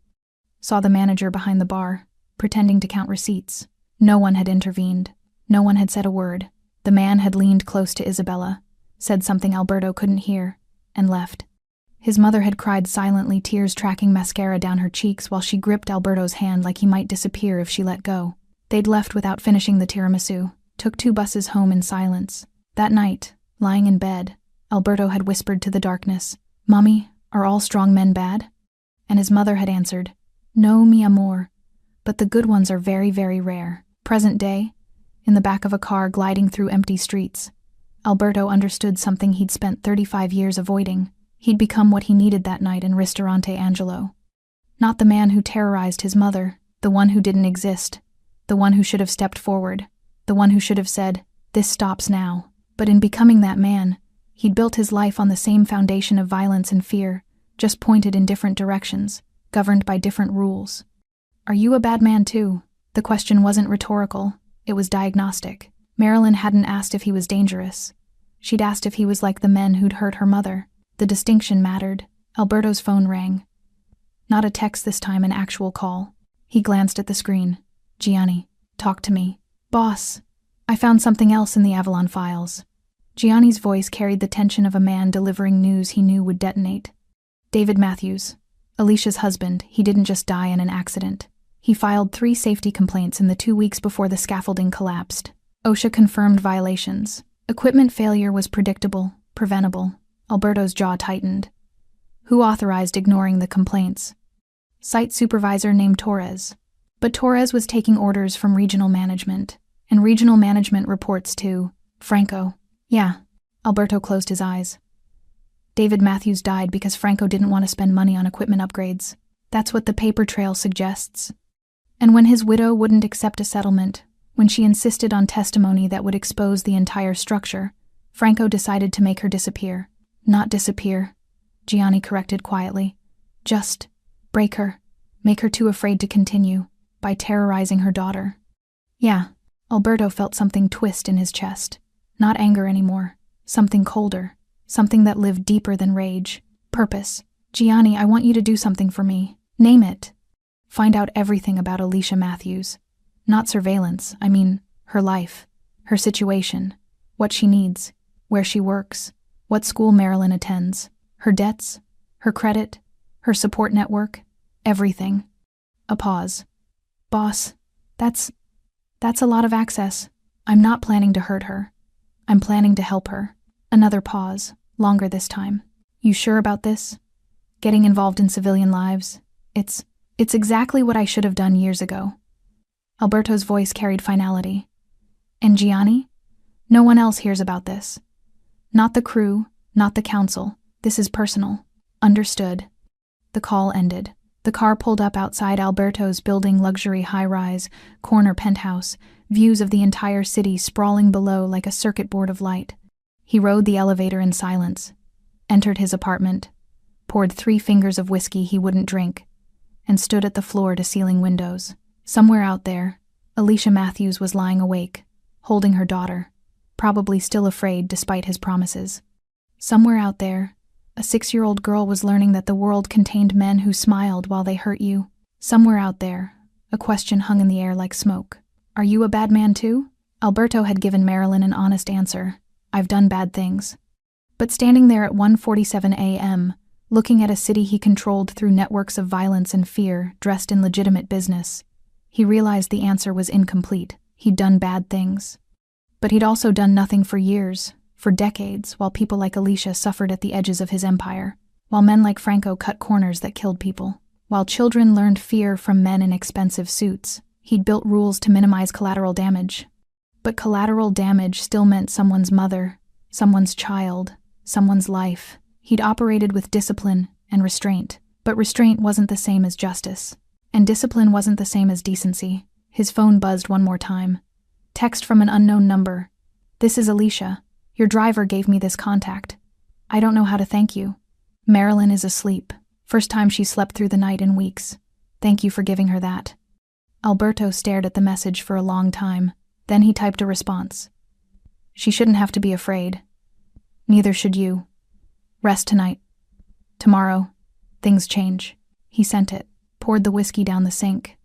Saw the manager behind the bar, pretending to count receipts. No one had intervened. No one had said a word. The man had leaned close to Isabella, said something Alberto couldn't hear, and left. His mother had cried silently, tears tracking mascara down her cheeks while she gripped Alberto's hand like he might disappear if she let go. They'd left without finishing the tiramisu, took 2 buses home in silence. That night, lying in bed, Alberto had whispered to the darkness, "Mommy, are all strong men bad?" And his mother had answered, "No, mi amor, but the good ones are very, very rare." Present day, in the back of a car gliding through empty streets, Alberto understood something he'd spent 35 years avoiding. He'd become what he needed that night in Ristorante Angelo. Not the man who terrorized his mother, the one who didn't exist, the one who should have stepped forward, the one who should have said, "This stops now." But in becoming that man, he'd built his life on the same foundation of violence and fear, just pointed in different directions, governed by different rules. Are you a bad man too? The question wasn't rhetorical, it was diagnostic. Marilyn hadn't asked if he was dangerous. She'd asked if he was like the men who'd hurt her mother. The distinction mattered. Alberto's phone rang. Not a text this time, an actual call. He glanced at the screen. Gianni, talk to me. Boss, I found something else in the Avalon files. Gianni's voice carried the tension of a man delivering news he knew would detonate. David Matthews, Alicia's husband, he didn't just die in an accident. He filed 3 safety complaints in the 2 weeks before the scaffolding collapsed. OSHA confirmed violations. Equipment failure was predictable, preventable. Alberto's jaw tightened. Who authorized ignoring the complaints? Site supervisor named Torres. But Torres was taking orders from regional management, and regional management reports to Franco. Yeah, Alberto closed his eyes. David Matthews died because Franco didn't want to spend money on equipment upgrades. That's what the paper trail suggests. And when his widow wouldn't accept a settlement, when she insisted on testimony that would expose the entire structure, Franco decided to make her disappear. Not disappear, Gianni corrected quietly. Just break her, make her too afraid to continue, by terrorizing her daughter. Yeah, Alberto felt something twist in his chest. Not anger anymore, something colder, something that lived deeper than rage. Purpose. Gianni, I want you to do something for me. Name it. Find out everything about Alicia Matthews. Not surveillance, I mean her life, her situation, what she needs, where she works, what school Marilyn attends, her debts, her credit, her support network, everything. A pause. Boss, that's a lot of access. I'm not planning to hurt her. I'm planning to help her. Another pause, longer this time. You sure about this? Getting involved in civilian lives? It's exactly what I should have done years ago. Alberto's voice carried finality. And Gianni? No one else hears about this. Not the crew, not the council. This is personal. Understood. The call ended. The car pulled up outside Alberto's building, luxury high-rise, corner penthouse, views of the entire city sprawling below like a circuit board of light. He rode the elevator in silence, entered his apartment, poured 3 fingers of whiskey he wouldn't drink, and stood at the floor-to-ceiling windows. Somewhere out there, Alicia Matthews was lying awake, holding her daughter, probably still afraid despite his promises. Somewhere out there, a 6-year-old girl was learning that the world contained men who smiled while they hurt you. Somewhere out there, a question hung in the air like smoke. Are you a bad man too? Alberto had given Marilyn an honest answer. I've done bad things. But standing there at 1:47 a.m., looking at a city he controlled through networks of violence and fear, dressed in legitimate business, he realized the answer was incomplete. He'd done bad things. But he'd also done nothing for years, for decades, while people like Alicia suffered at the edges of his empire, while men like Franco cut corners that killed people, while children learned fear from men in expensive suits. He'd built rules to minimize collateral damage. But collateral damage still meant someone's mother, someone's child, someone's life. He'd operated with discipline and restraint, but restraint wasn't the same as justice, and discipline wasn't the same as decency. His phone buzzed one more time. Text from an unknown number. This is Alicia. Your driver gave me this contact. I don't know how to thank you. Marilyn is asleep. First time she slept through the night in weeks. Thank you for giving her that. Alberto stared at the message for a long time. Then he typed a response. She shouldn't have to be afraid. Neither should you. Rest tonight. Tomorrow, things change. He sent it, poured the whiskey down the sink,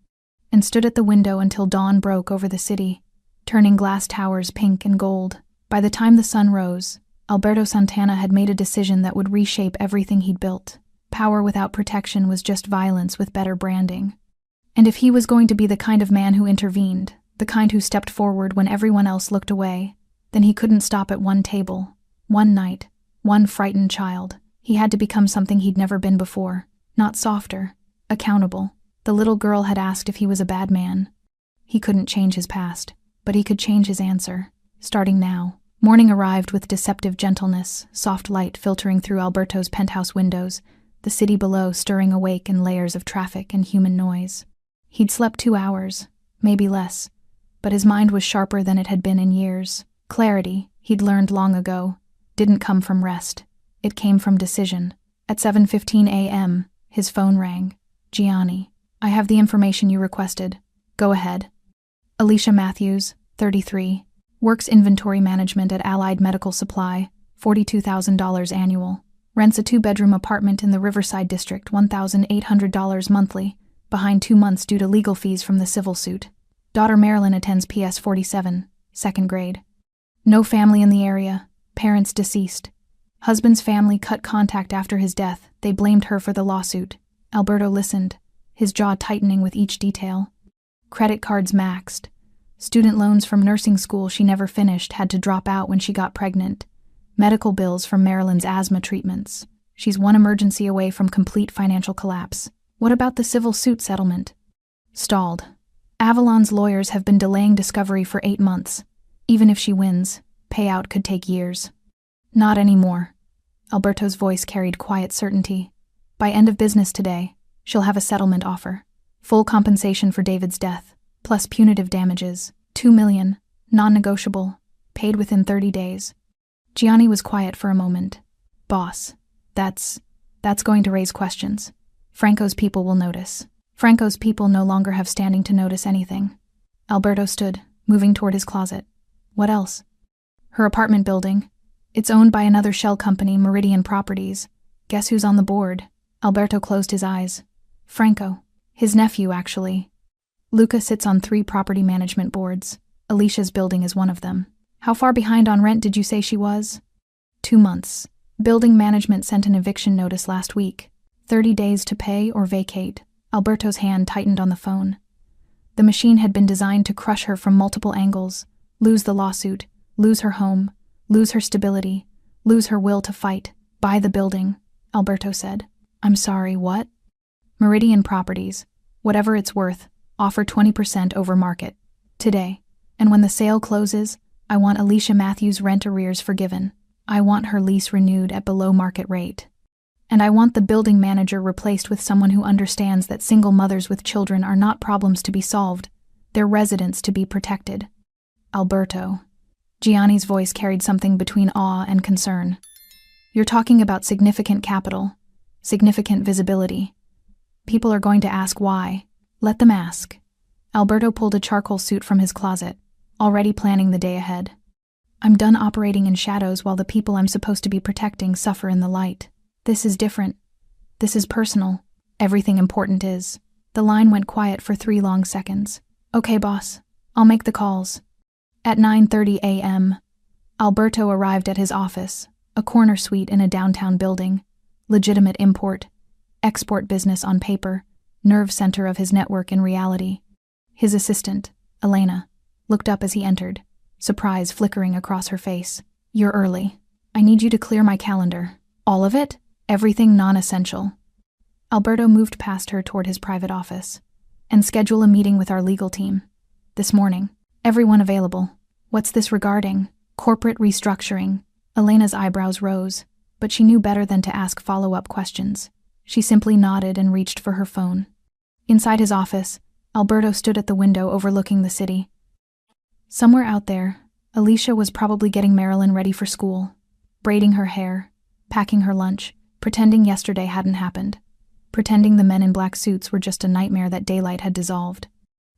and stood at the window until dawn broke over the city, turning glass towers pink and gold. By the time the sun rose, Alberto Santana had made a decision that would reshape everything he'd built. Power without protection was just violence with better branding. And if he was going to be the kind of man who intervened, the kind who stepped forward when everyone else looked away, then he couldn't stop at one table, one night, one frightened child. He had to become something he'd never been before, not softer, accountable. The little girl had asked if he was a bad man. He couldn't change his past, but he could change his answer, starting now. Morning arrived with deceptive gentleness, soft light filtering through Alberto's penthouse windows, the city below stirring awake in layers of traffic and human noise. He'd slept 2 hours, maybe less, but his mind was sharper than it had been in years. Clarity, he'd learned long ago, didn't come from rest. It came from decision. At 7:15 a.m., his phone rang. Gianni. I have the information you requested. Go ahead. Alicia Matthews, 33. Works inventory management at Allied Medical Supply, $42,000 annual. Rents a 2-bedroom apartment in the Riverside District, $1,800 monthly, behind 2 months due to legal fees from the civil suit. Daughter Marilyn attends PS 47, 2nd grade. No family in the area, parents deceased. Husband's family cut contact after his death. They blamed her for the lawsuit. Alberto listened, his jaw tightening with each detail. Credit cards maxed. Student loans from nursing school she never finished, had to drop out when she got pregnant. Medical bills from Marilyn's asthma treatments. She's one emergency away from complete financial collapse. What about the civil suit settlement? Stalled. Avalon's lawyers have been delaying discovery for 8 months. Even if she wins, payout could take years. Not anymore. Alberto's voice carried quiet certainty. By end of business today, she'll have a settlement offer. Full compensation for David's death, plus punitive damages, $2 million, non-negotiable, paid within 30 days. Gianni was quiet for a moment. Boss, that's going to raise questions. Franco's people will notice. Franco's people no longer have standing to notice anything. Alberto stood, moving toward his closet. What else? Her apartment building. It's owned by another shell company, Meridian Properties. Guess who's on the board? Alberto closed his eyes. Franco. His nephew, actually. Luca sits on 3 property management boards. Alicia's building is one of them. How far behind on rent did you say she was? 2 months. Building management sent an eviction notice last week. 30 days to pay or vacate. Alberto's hand tightened on the phone. The machine had been designed to crush her from multiple angles. Lose the lawsuit. Lose her home. Lose her stability. Lose her will to fight. Buy the building, Alberto said. I'm sorry, what? Meridian Properties. Whatever it's worth, offer 20% over market. Today. And when the sale closes, I want Alicia Matthews' rent arrears forgiven. I want her lease renewed at below market rate. And I want the building manager replaced with someone who understands that single mothers with children are not problems to be solved. They're residents to be protected. Alberto. Gianni's voice carried something between awe and concern. You're talking about significant capital, significant visibility. People are going to ask why. Let them ask. Alberto pulled a charcoal suit from his closet, already planning the day ahead. I'm done operating in shadows while the people I'm supposed to be protecting suffer in the light. This is different. This is personal. Everything important is. The line went quiet for 3 long seconds. Okay, boss. I'll make the calls. At 9:30 a.m., Alberto arrived at his office, a corner suite in a downtown building. Legitimate import, export business on paper, nerve center of his network in reality. His assistant, Elena, looked up as he entered, surprise flickering across her face. You're early. I need you to clear my calendar. All of it? Everything non-essential. Alberto moved past her toward his private office. And schedule a meeting with our legal team. This morning. Everyone available. What's this regarding? Corporate restructuring. Elena's eyebrows rose, but she knew better than to ask follow-up questions. She simply nodded and reached for her phone. Inside his office, Alberto stood at the window overlooking the city. Somewhere out there, Alicia was probably getting Marilyn ready for school, braiding her hair, packing her lunch, pretending yesterday hadn't happened, pretending the men in black suits were just a nightmare that daylight had dissolved.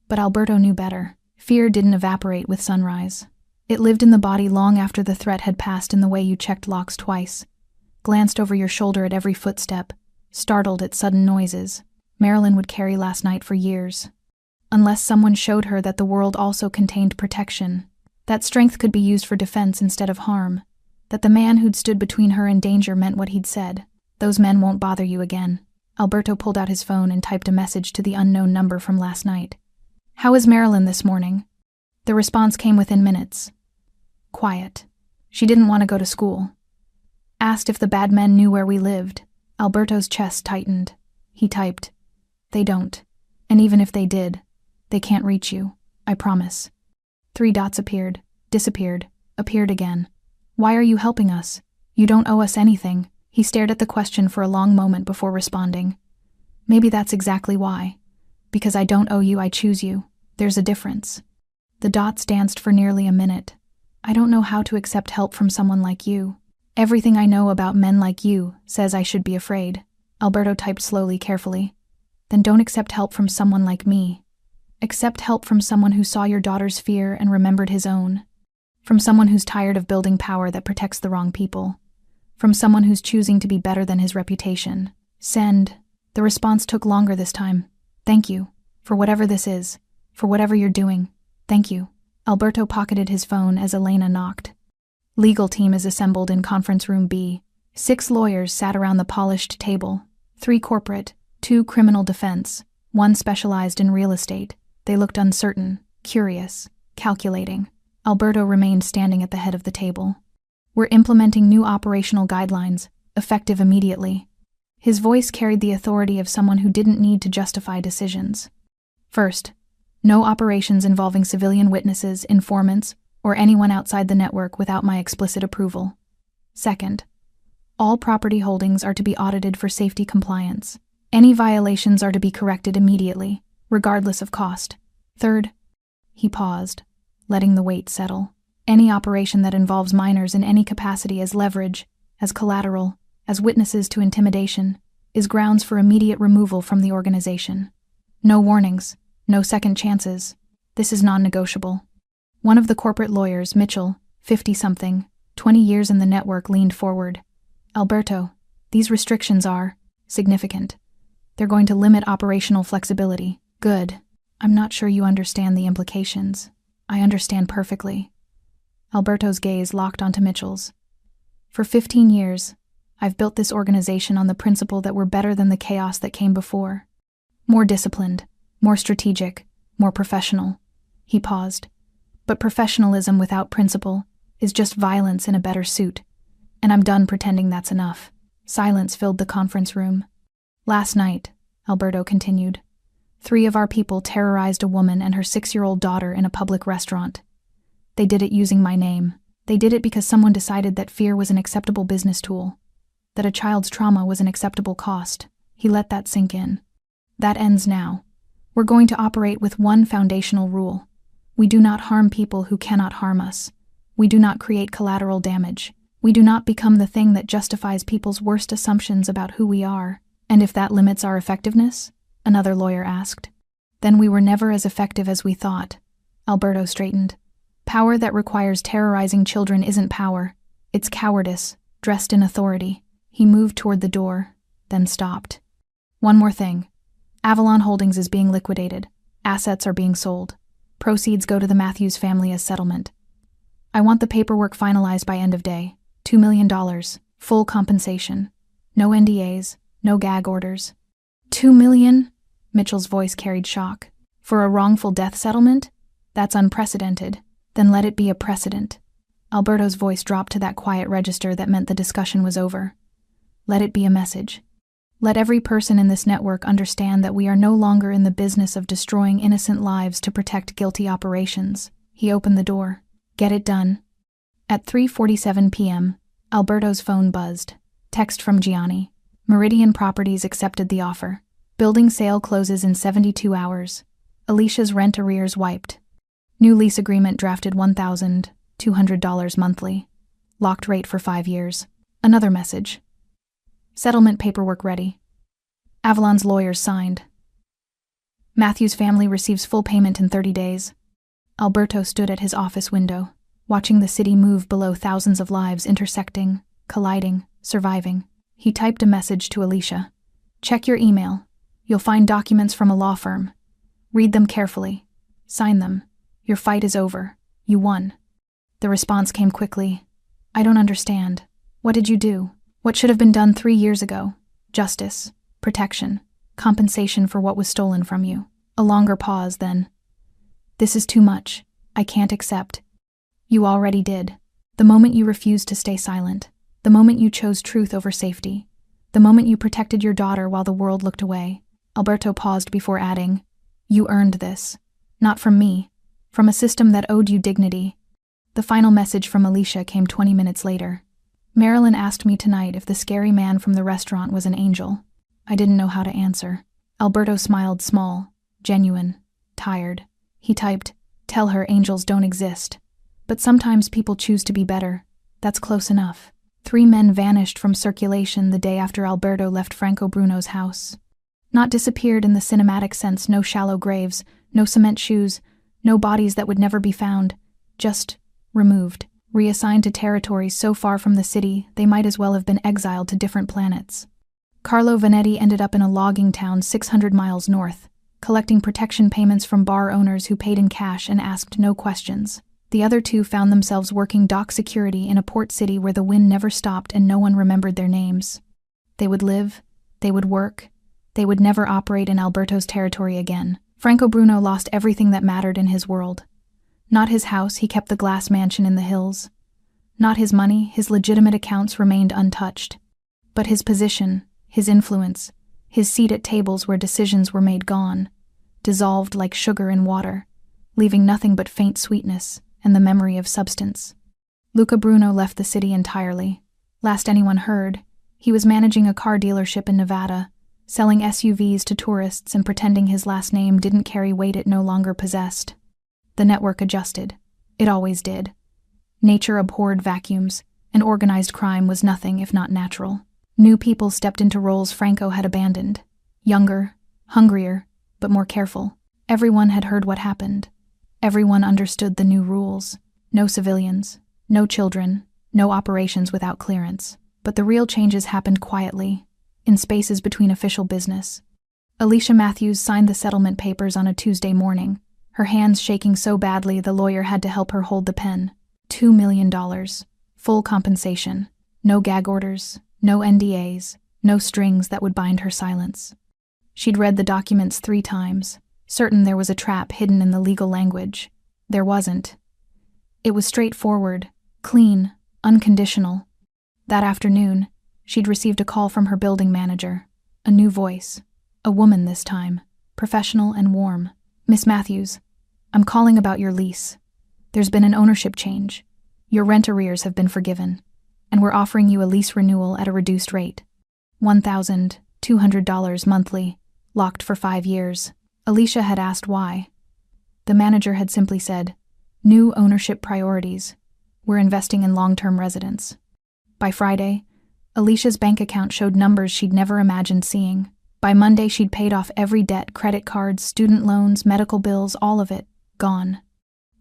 But Alberto knew better. Fear didn't evaporate with sunrise. It lived in the body long after the threat had passed, in the way you checked locks twice, glanced over your shoulder at every footstep, startled at sudden noises. Marilyn would carry last night for years. Unless someone showed her that the world also contained protection, that strength could be used for defense instead of harm, that the man who'd stood between her and danger meant what he'd said. Those men won't bother you again. Alberto pulled out his phone and typed a message to the unknown number from last night. How is Marilyn this morning? The response came within minutes. Quiet. She didn't want to go to school. Asked if the bad men knew where we lived. Alberto's chest tightened. He typed, They don't. And even if they did, they can't reach you. I promise. 3 dots appeared, disappeared, appeared again. Why are you helping us? You don't owe us anything. He stared at the question for a long moment before responding. Maybe that's exactly why. Because I don't owe you, I choose you. There's a difference. The dots danced for nearly a minute. I don't know how to accept help from someone like you. Everything I know about men like you says I should be afraid. Alberto typed slowly, carefully. then don't accept help from someone like me. Accept help from someone who saw your daughter's fear and remembered his own. From someone who's tired of building power that protects the wrong people. From someone who's choosing to be better than his reputation. Send. The response took longer this time. Thank you. For whatever this is. For whatever you're doing. Thank you. Alberto pocketed his phone as Elena knocked. Legal team is assembled in conference room B. 6 lawyers sat around the polished table. 3 corporate, 2 criminal defense, 1 specialized in real estate. They looked uncertain, curious, calculating. Alberto remained standing at the head of the table. We're implementing new operational guidelines, effective immediately. His voice carried the authority of someone who didn't need to justify decisions. First, no operations involving civilian witnesses, informants, or anyone outside the network without my explicit approval. Second, all property holdings are to be audited for safety compliance. Any violations are to be corrected immediately, regardless of cost. Third, he paused, letting the weight settle. Any operation that involves minors in any capacity as leverage, as collateral, as witnesses to intimidation, is grounds for immediate removal from the organization. No warnings, no second chances. This is non-negotiable. One of the corporate lawyers, Mitchell, 50-something, 20 years in the network, leaned forward. Alberto, these restrictions are significant. They're going to limit operational flexibility. Good. I'm not sure you understand the implications. I understand perfectly. Alberto's gaze locked onto Mitchell's. For 15 years, I've built this organization on the principle that we're better than the chaos that came before. More disciplined, more strategic, more professional. He paused. But professionalism without principle is just violence in a better suit. And I'm done pretending that's enough. Silence filled the conference room. Last night, Alberto continued, 3 of our people terrorized a woman and her 6-year-old daughter in a public restaurant. They did it using my name. They did it because someone decided that fear was an acceptable business tool, that a child's trauma was an acceptable cost. He let that sink in. That ends now. We're going to operate with one foundational rule. We do not harm people who cannot harm us. We do not create collateral damage. We do not become the thing that justifies people's worst assumptions about who we are. And if that limits our effectiveness? Another lawyer asked. Then we were never as effective as we thought. Alberto straightened. Power that requires terrorizing children isn't power. It's cowardice, dressed in authority. He moved toward the door, then stopped. One more thing. Avalon Holdings is being liquidated. Assets are being sold. Proceeds go to the Matthews family as settlement. I want the paperwork finalized by end of day. $2 million. Full compensation. No NDAs. No gag orders. $2 million? Mitchell's voice carried shock. For a wrongful death settlement? That's unprecedented. Then let it be a precedent. Alberto's voice dropped to that quiet register that meant the discussion was over. Let it be a message. Let every person in this network understand that we are no longer in the business of destroying innocent lives to protect guilty operations. He opened the door. Get it done. At 3:47 p.m., Alberto's phone buzzed. Text from Gianni. Meridian Properties accepted the offer. Building sale closes in 72 hours. Alicia's rent arrears wiped. New lease agreement drafted $1,200 monthly. Locked rate for 5 years. Another message. Settlement paperwork ready. Avalon's lawyers signed. Matthews' family receives full payment in 30 days. Alberto stood at his office window, watching the city move below thousands of lives intersecting, colliding, surviving. He typed a message to Alicia. Check your email. You'll find documents from a law firm. Read them carefully. Sign them. Your fight is over. You won. The response came quickly. I don't understand. What did you do? What should have been done 3 years ago? Justice, protection, compensation for what was stolen from you. A longer pause, then. This is too much. I can't accept. You already did. The moment you refused to stay silent. The moment you chose truth over safety. The moment you protected your daughter while the world looked away. Alberto paused before adding, You earned this. Not from me. From a system that owed you dignity. The final message from Alicia came 20 minutes later. Marilyn asked me tonight if the scary man from the restaurant was an angel. I didn't know how to answer. Alberto smiled small, genuine, tired. He typed, Tell her angels don't exist. But sometimes people choose to be better. That's close enough. 3 men vanished from circulation the day after Alberto left Franco Bruno's house. Not disappeared in the cinematic sense, no shallow graves, no cement shoes, no bodies that would never be found, just removed, reassigned to territories so far from the city they might as well have been exiled to different planets. Carlo Vanetti ended up in a logging town 600 miles north, collecting protection payments from bar owners who paid in cash and asked no questions. The other two found themselves working dock security in a port city where the wind never stopped and no one remembered their names. They would live, they would work, they would never operate in Alberto's territory again. Franco Bruno lost everything that mattered in his world. Not his house, he kept the glass mansion in the hills. Not his money, his legitimate accounts remained untouched. But his position, his influence, his seat at tables where decisions were made gone, dissolved like sugar in water, leaving nothing but faint sweetness and the memory of substance. Luca Bruno left the city entirely. Last anyone heard, he was managing a car dealership in Nevada, selling SUVs to tourists and pretending his last name didn't carry weight it no longer possessed. The network adjusted. It always did. Nature abhorred vacuums, and organized crime was nothing if not natural. New people stepped into roles Franco had abandoned. Younger, hungrier, but more careful. Everyone had heard what happened. Everyone understood the new rules. No civilians, no children, no operations without clearance. But the real changes happened quietly, in spaces between official business. Alicia Matthews signed the settlement papers on a Tuesday morning, her hands shaking so badly the lawyer had to help her hold the pen. $2 million. Full compensation. No gag orders, no NDAs, no strings that would bind her silence. She'd read the documents 3 times, certain there was a trap hidden in the legal language. There wasn't. It was straightforward, clean, unconditional. That afternoon, she'd received a call from her building manager. A new voice. A woman this time, professional and warm. "Miss Matthews, I'm calling about your lease. There's been an ownership change. Your rent arrears have been forgiven, and we're offering you a lease renewal at a reduced rate. $1,200 monthly, locked for 5 years. Alicia had asked why. The manager had simply said, "New ownership priorities. We're investing in long-term residents." By Friday, Alicia's bank account showed numbers she'd never imagined seeing. By Monday, she'd paid off every debt, credit cards, student loans, medical bills, all of it, gone.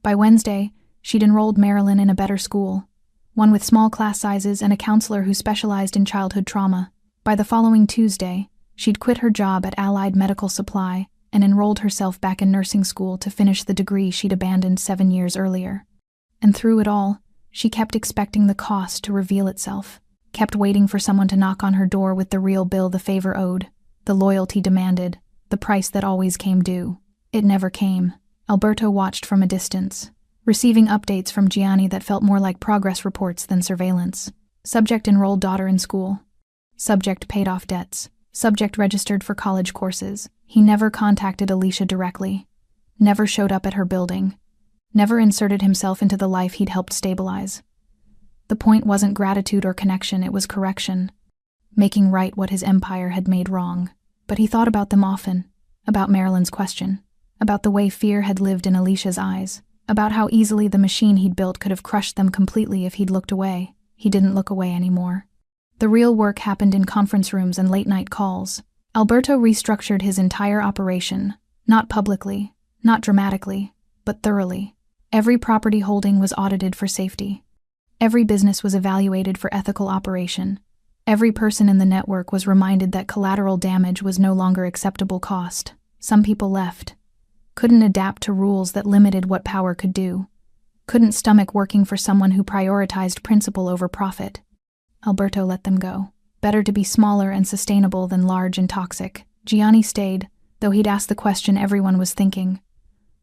By Wednesday, she'd enrolled Marilyn in a better school, one with small class sizes and a counselor who specialized in childhood trauma. By the following Tuesday, she'd quit her job at Allied Medical Supply and enrolled herself back in nursing school to finish the degree she'd abandoned 7 years earlier. And through it all, she kept expecting the cost to reveal itself, kept waiting for someone to knock on her door with the real bill the favor owed, the loyalty demanded, the price that always came due. It never came. Alberto watched from a distance, receiving updates from Gianni that felt more like progress reports than surveillance. Subject enrolled daughter in school. Subject paid off debts. Subject registered for college courses. He never contacted Alicia directly. Never showed up at her building. Never inserted himself into the life he'd helped stabilize. The point wasn't gratitude or connection, it was correction. Making right what his empire had made wrong. But he thought about them often. About Marilyn's question. About the way fear had lived in Alicia's eyes. About how easily the machine he'd built could have crushed them completely if he'd looked away. He didn't look away anymore. The real work happened in conference rooms and late-night calls. Alberto restructured his entire operation, not publicly, not dramatically, but thoroughly. Every property holding was audited for safety. Every business was evaluated for ethical operation. Every person in the network was reminded that collateral damage was no longer acceptable cost. Some people left. Couldn't adapt to rules that limited what power could do. Couldn't stomach working for someone who prioritized principle over profit. Alberto let them go. Better to be smaller and sustainable than large and toxic. Gianni stayed, though he'd asked the question everyone was thinking.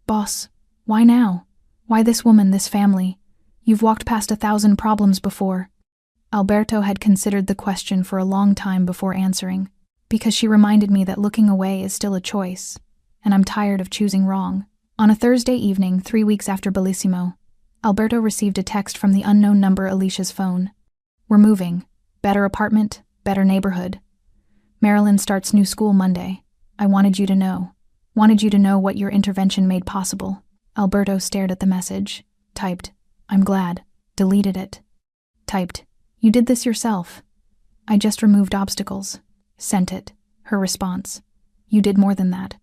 "Boss, why now? Why this woman, this family? You've walked past 1,000 problems before." Alberto had considered the question for a long time before answering, because she reminded me that looking away is still a choice, and I'm tired of choosing wrong. On a Thursday evening, 3 weeks after Bellissimo, Alberto received a text from the unknown number Alicia's phone. "We're moving. Better apartment, better neighborhood. Marilyn starts new school Monday. I wanted you to know. Wanted you to know what your intervention made possible." Alberto stared at the message. Typed, "I'm glad." Deleted it. Typed, "You did this yourself." "I just removed obstacles." Sent it. Her response, You did more than that.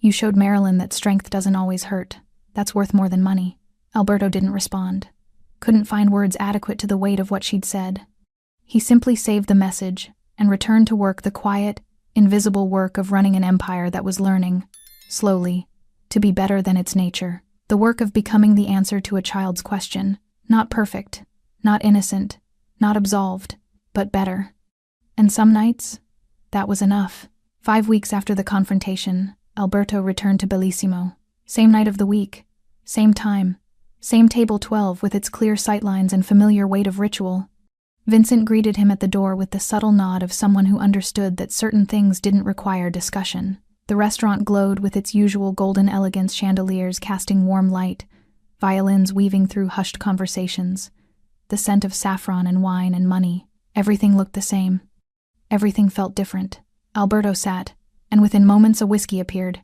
You showed Marilyn that strength doesn't always hurt. That's worth more than money." Alberto didn't respond. Couldn't find words adequate to the weight of what she'd said. He simply saved the message and returned to work, the quiet, invisible work of running an empire that was learning, slowly, to be better than its nature. The work of becoming the answer to a child's question. Not perfect, not innocent, not absolved, but better. And some nights, that was enough. 5 weeks after the confrontation, Alberto returned to Bellissimo. Same night of the week, same time, same table 12 with its clear sightlines and familiar weight of ritual. Vincent greeted him at the door with the subtle nod of someone who understood that certain things didn't require discussion. The restaurant glowed with its usual golden elegance, chandeliers casting warm light, violins weaving through hushed conversations, the scent of saffron and wine and money. Everything looked the same. Everything felt different. Alberto sat, and within moments a whiskey appeared.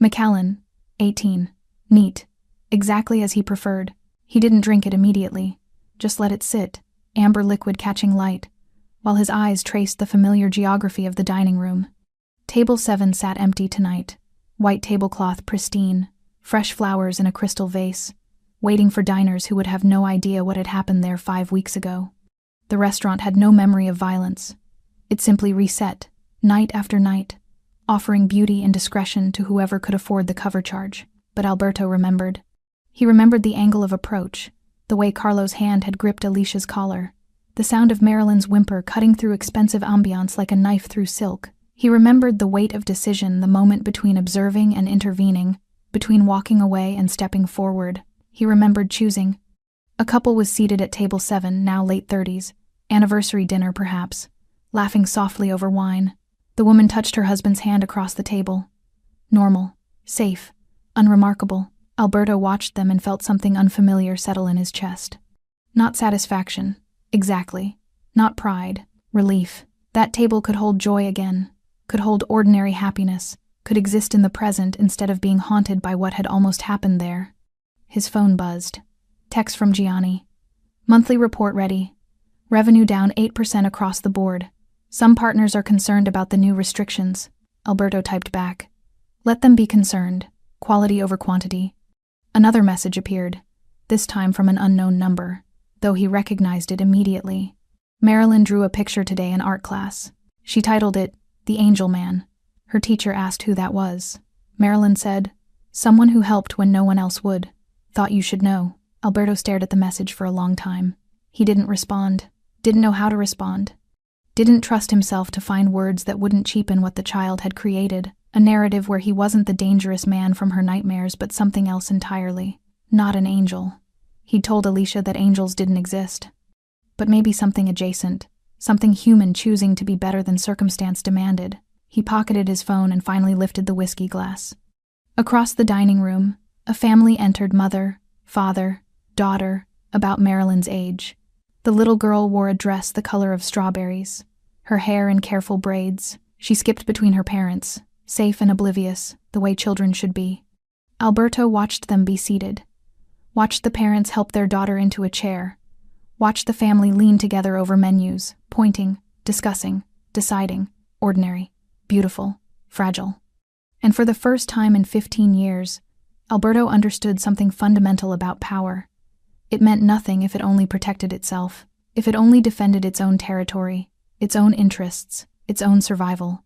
Macallan, 18. Neat. Exactly as he preferred. He didn't drink it immediately. Just let it sit, amber liquid catching light, while his eyes traced the familiar geography of the dining room. Table 7 sat empty tonight. White tablecloth pristine, fresh flowers in a crystal vase, waiting for diners who would have no idea what had happened there 5 weeks ago. The restaurant had no memory of violence. It simply reset, night after night, offering beauty and discretion to whoever could afford the cover charge. But Alberto remembered. He remembered the angle of approach, the way Carlo's hand had gripped Alicia's collar, the sound of Marilyn's whimper cutting through expensive ambiance like a knife through silk. He remembered the weight of decision, the moment between observing and intervening, between walking away and stepping forward. He remembered choosing. A couple was seated at table 7, now late 30s, anniversary dinner perhaps, laughing softly over wine. The woman touched her husband's hand across the table. Normal, safe, unremarkable. Alberto watched them and felt something unfamiliar settle in his chest. Not satisfaction, exactly. Not pride, relief. That table could hold joy again, could hold ordinary happiness, could exist in the present instead of being haunted by what had almost happened there. His phone buzzed. Text from Gianni. Monthly report ready. Revenue down 8% across the board. Some partners are concerned about the new restrictions. Alberto typed back. Let them be concerned. Quality over quantity. Another message appeared, this time from an unknown number, though he recognized it immediately. Marilyn drew a picture today in art class. She titled it, The Angel Man. Her teacher asked who that was. Marilyn said, someone who helped when no one else would. Thought you should know. Alberto stared at the message for a long time. He didn't respond. Didn't know how to respond. Didn't trust himself to find words that wouldn't cheapen what the child had created. A narrative where he wasn't the dangerous man from her nightmares but something else entirely. Not an angel. He'd told Alicia that angels didn't exist. But maybe something adjacent. Something human choosing to be better than circumstance demanded. He pocketed his phone and finally lifted the whiskey glass. Across the dining room, a family entered, mother, father, daughter, about Marilyn's age. The little girl wore a dress the color of strawberries, her hair in careful braids. She skipped between her parents, safe and oblivious, the way children should be. Alberto watched them be seated. Watched the parents help their daughter into a chair. Watched the family lean together over menus, pointing, discussing, deciding, ordinary, beautiful, fragile. And for the first time in 15 years, Alberto understood something fundamental about power. It meant nothing if it only protected itself, if it only defended its own territory, its own interests, its own survival.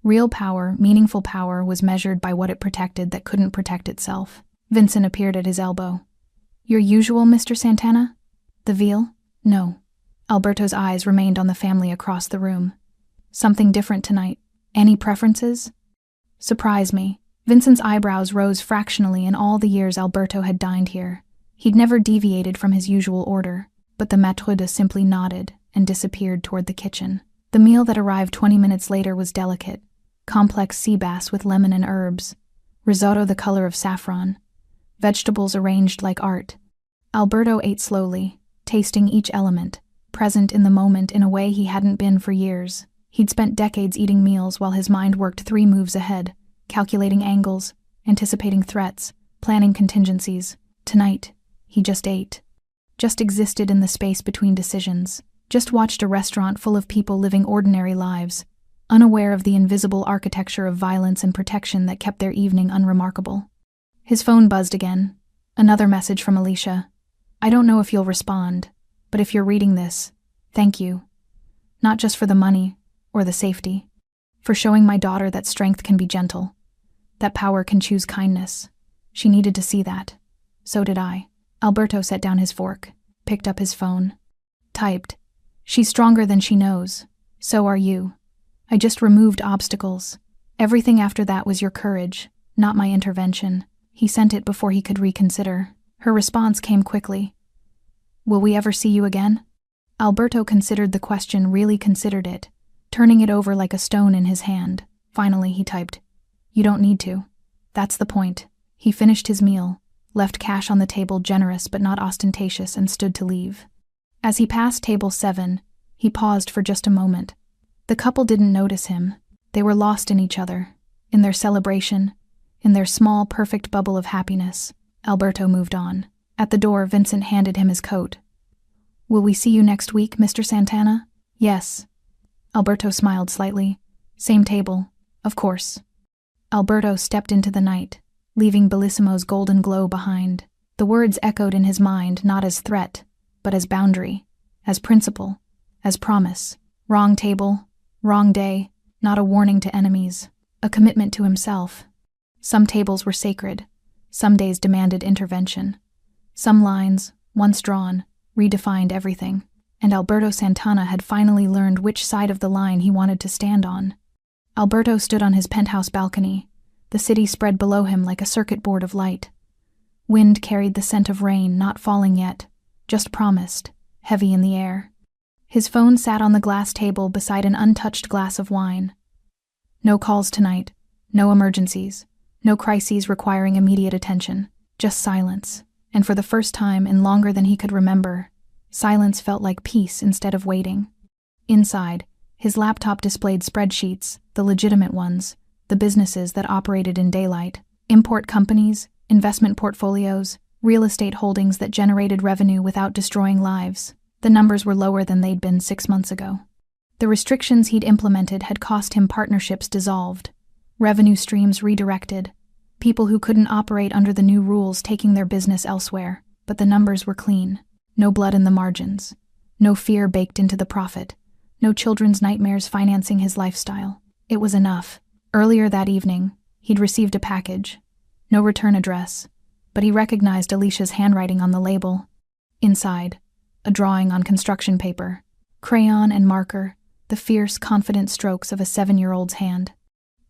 Real power, meaningful power, was measured by what it protected that couldn't protect itself. Vincent appeared at his elbow. Your usual, Mr. Santana? The veal? No. Alberto's eyes remained on the family across the room. Something different tonight. Any preferences? Surprise me. Vincent's eyebrows rose fractionally in all the years Alberto had dined here. He'd never deviated from his usual order, but the maître d' simply nodded and disappeared toward the kitchen. The meal that arrived 20 minutes later was delicate. Complex sea bass with lemon and herbs, risotto the color of saffron, vegetables arranged like art. Alberto ate slowly, tasting each element, present in the moment in a way he hadn't been for years. He'd spent decades eating meals while his mind worked 3 moves ahead, calculating angles, anticipating threats, planning contingencies. Tonight, he just ate. Just existed in the space between decisions. Just watched a restaurant full of people living ordinary lives, unaware of the invisible architecture of violence and protection that kept their evening unremarkable. His phone buzzed again. Another message from Alicia. I don't know if you'll respond, but if you're reading this, thank you. Not just for the money or the safety, for showing my daughter that strength can be gentle, that power can choose kindness. She needed to see that. So did I. Alberto set down his fork, picked up his phone. Typed. She's stronger than she knows. So are you. I just removed obstacles. Everything after that was your courage, not my intervention. He sent it before he could reconsider. Her response came quickly. Will we ever see you again? Alberto considered the question, really considered it, turning it over like a stone in his hand. Finally, he typed, You don't need to. That's the point. He finished his meal, left cash on the table, generous but not ostentatious, and stood to leave. As he passed table 7, he paused for just a moment. The couple didn't notice him. They were lost in each other, in their celebration, in their small, perfect bubble of happiness. Alberto moved on. At the door, Vincent handed him his coat. Will we see you next week, Mr. Santana? Yes. Alberto smiled slightly. Same table, of course. Alberto stepped into the night, leaving Bellissimo's golden glow behind. The words echoed in his mind, not as threat, but as boundary, as principle, as promise. Wrong table, wrong day, not a warning to enemies, a commitment to himself. Some tables were sacred. Some days demanded intervention. Some lines, once drawn, redefined everything, and Alberto Santana had finally learned which side of the line he wanted to stand on. Alberto stood on his penthouse balcony. The city spread below him like a circuit board of light. Wind carried the scent of rain, not falling yet, just promised, heavy in the air. His phone sat on the glass table beside an untouched glass of wine. No calls tonight, no emergencies, no crises requiring immediate attention, just silence. And for the first time in longer than he could remember, silence felt like peace instead of waiting. Inside, his laptop displayed spreadsheets, the legitimate ones, the businesses that operated in daylight, import companies, investment portfolios, real estate holdings that generated revenue without destroying lives. The numbers were lower than they'd been 6 months ago. The restrictions he'd implemented had cost him partnerships dissolved, revenue streams redirected, people who couldn't operate under the new rules taking their business elsewhere, but the numbers were clean. No blood in the margins. No fear baked into the profit. No children's nightmares financing his lifestyle. It was enough. Earlier that evening, he'd received a package. No return address, but he recognized Alicia's handwriting on the label. Inside, a drawing on construction paper. Crayon and marker, the fierce, confident strokes of a 7-year-old's hand.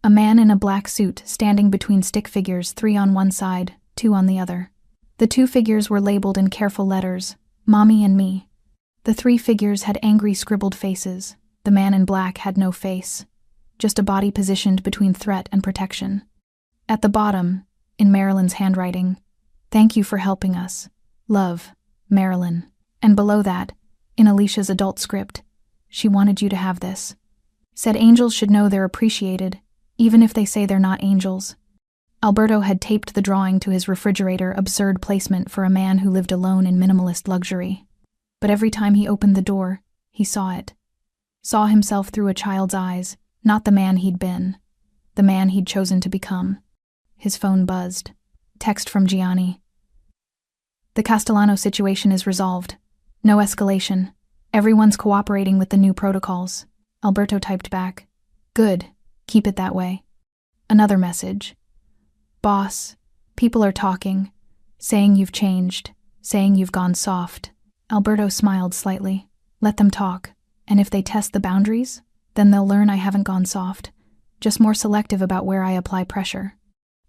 A man in a black suit standing between stick figures, 3 on one side, 2 on the other. The 2 figures were labeled in careful letters, Mommy and Me. The 3 figures had angry scribbled faces. The man in black had no face, just a body positioned between threat and protection. At the bottom, in Marilyn's handwriting, Thank you for helping us. Love, Marilyn. And below that, in Alicia's adult script, She wanted you to have this. Said angels should know they're appreciated, even if they say they're not angels. Alberto had taped the drawing to his refrigerator, absurd placement for a man who lived alone in minimalist luxury. But every time he opened the door, he saw it. Saw himself through a child's eyes, not the man he'd been, the man he'd chosen to become. His phone buzzed. Text from Gianni. The Castellano situation is resolved. No escalation. Everyone's cooperating with the new protocols. Alberto typed back. Good. Keep it that way. Another message. Boss, people are talking, saying you've changed, saying you've gone soft. Alberto smiled slightly. Let them talk, and if they test the boundaries, then they'll learn I haven't gone soft, just more selective about where I apply pressure.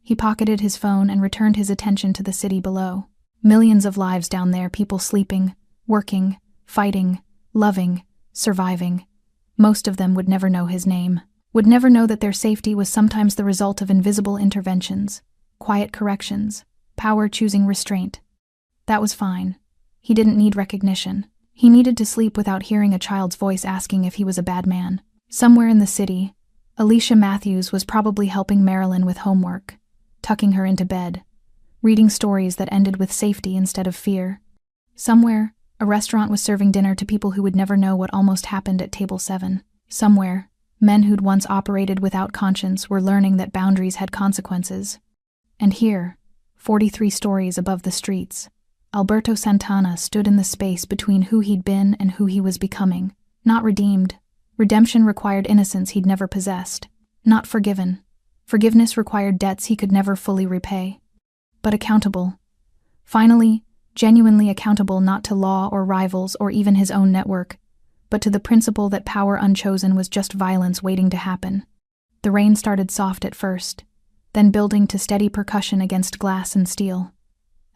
He pocketed his phone and returned his attention to the city below. Millions of lives down there, people sleeping, working, fighting, loving, surviving. Most of them would never know his name, would never know that their safety was sometimes the result of invisible interventions, quiet corrections, power choosing restraint. That was fine. He didn't need recognition. He needed to sleep without hearing a child's voice asking if he was a bad man. Somewhere in the city, Alicia Matthews was probably helping Marilyn with homework, tucking her into bed, reading stories that ended with safety instead of fear. Somewhere, a restaurant was serving dinner to people who would never know what almost happened at table 7. Somewhere, Men who'd once operated without conscience were learning that boundaries had consequences. And here, 43 stories above the streets, Alberto Santana stood in the space between who he'd been and who he was becoming. Not redeemed. Redemption required innocence he'd never possessed. Not forgiven. Forgiveness required debts he could never fully repay. But accountable. Finally, genuinely accountable, not to law or rivals or even his own network, but to the principle that power unchosen was just violence waiting to happen. The rain started soft at first, then building to steady percussion against glass and steel.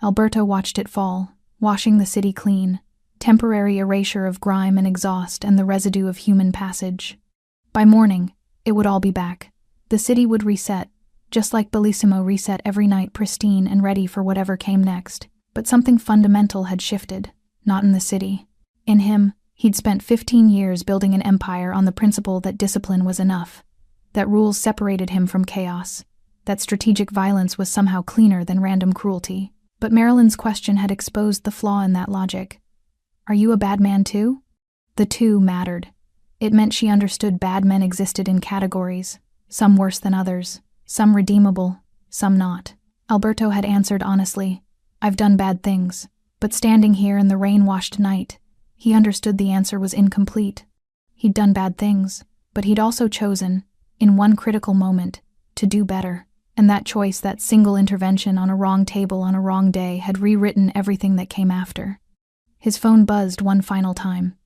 Alberto watched it fall, washing the city clean, temporary erasure of grime and exhaust and the residue of human passage. By morning, it would all be back. The city would reset, just like Bellissimo reset every night, pristine and ready for whatever came next. But something fundamental had shifted, not in the city. In him, he'd spent 15 years building an empire on the principle that discipline was enough, that rules separated him from chaos, that strategic violence was somehow cleaner than random cruelty. But Marilyn's question had exposed the flaw in that logic. Are you a bad man too? The "too" mattered. It meant she understood bad men existed in categories, some worse than others, some redeemable, some not. Alberto had answered honestly, I've done bad things. But standing here in the rain-washed night, he understood the answer was incomplete. He'd done bad things, but he'd also chosen, in one critical moment, to do better. And that choice, that single intervention on a wrong table on a wrong day, had rewritten everything that came after. His phone buzzed one final time.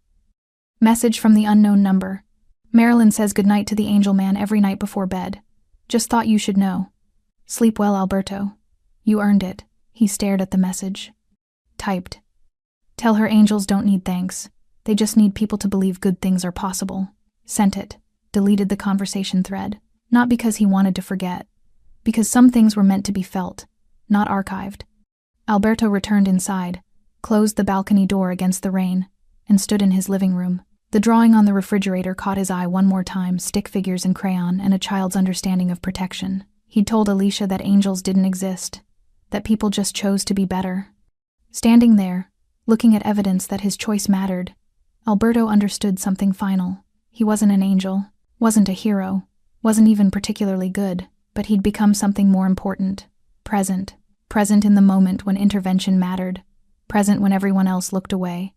Message from the unknown number. Marilyn says goodnight to the angel man every night before bed. Just thought you should know. Sleep well, Alberto. You earned it. He stared at the message. Typed. Tell her angels don't need thanks. They just need people to believe good things are possible. Sent it. Deleted the conversation thread. Not because he wanted to forget. Because some things were meant to be felt, not archived. Alberto returned inside, closed the balcony door against the rain, and stood in his living room. The drawing on the refrigerator caught his eye one more time, stick figures in crayon and a child's understanding of protection. He'd told Alicia that angels didn't exist, that people just chose to be better. Standing there, looking at evidence that his choice mattered, Alberto understood something final. He wasn't an angel, wasn't a hero, wasn't even particularly good. But he'd become something more important. Present. Present in the moment when intervention mattered. Present when everyone else looked away.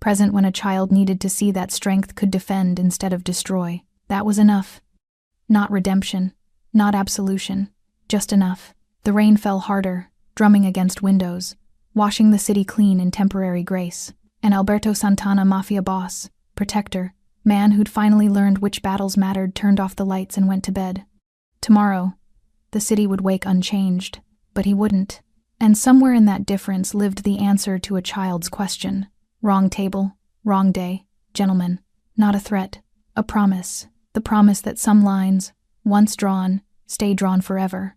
Present when a child needed to see that strength could defend instead of destroy. That was enough. Not redemption. Not absolution. Just enough. The rain fell harder, drumming against windows, washing the city clean in temporary grace. And Alberto Santana, Mafia boss, protector, man who'd finally learned which battles mattered, turned off the lights and went to bed. Tomorrow, the city would wake unchanged, but he wouldn't. And somewhere in that difference lived the answer to a child's question. Wrong table, wrong day, gentlemen. Not a threat, a promise. The promise that some lines, once drawn, stay drawn forever.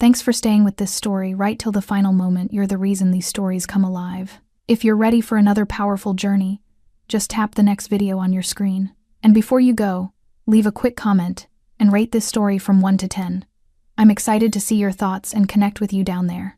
Thanks for staying with this story right till the final moment. You're the reason these stories come alive. If you're ready for another powerful journey, just tap the next video on your screen. And before you go, leave a quick comment and rate this story from 1 to 10. I'm excited to see your thoughts and connect with you down there.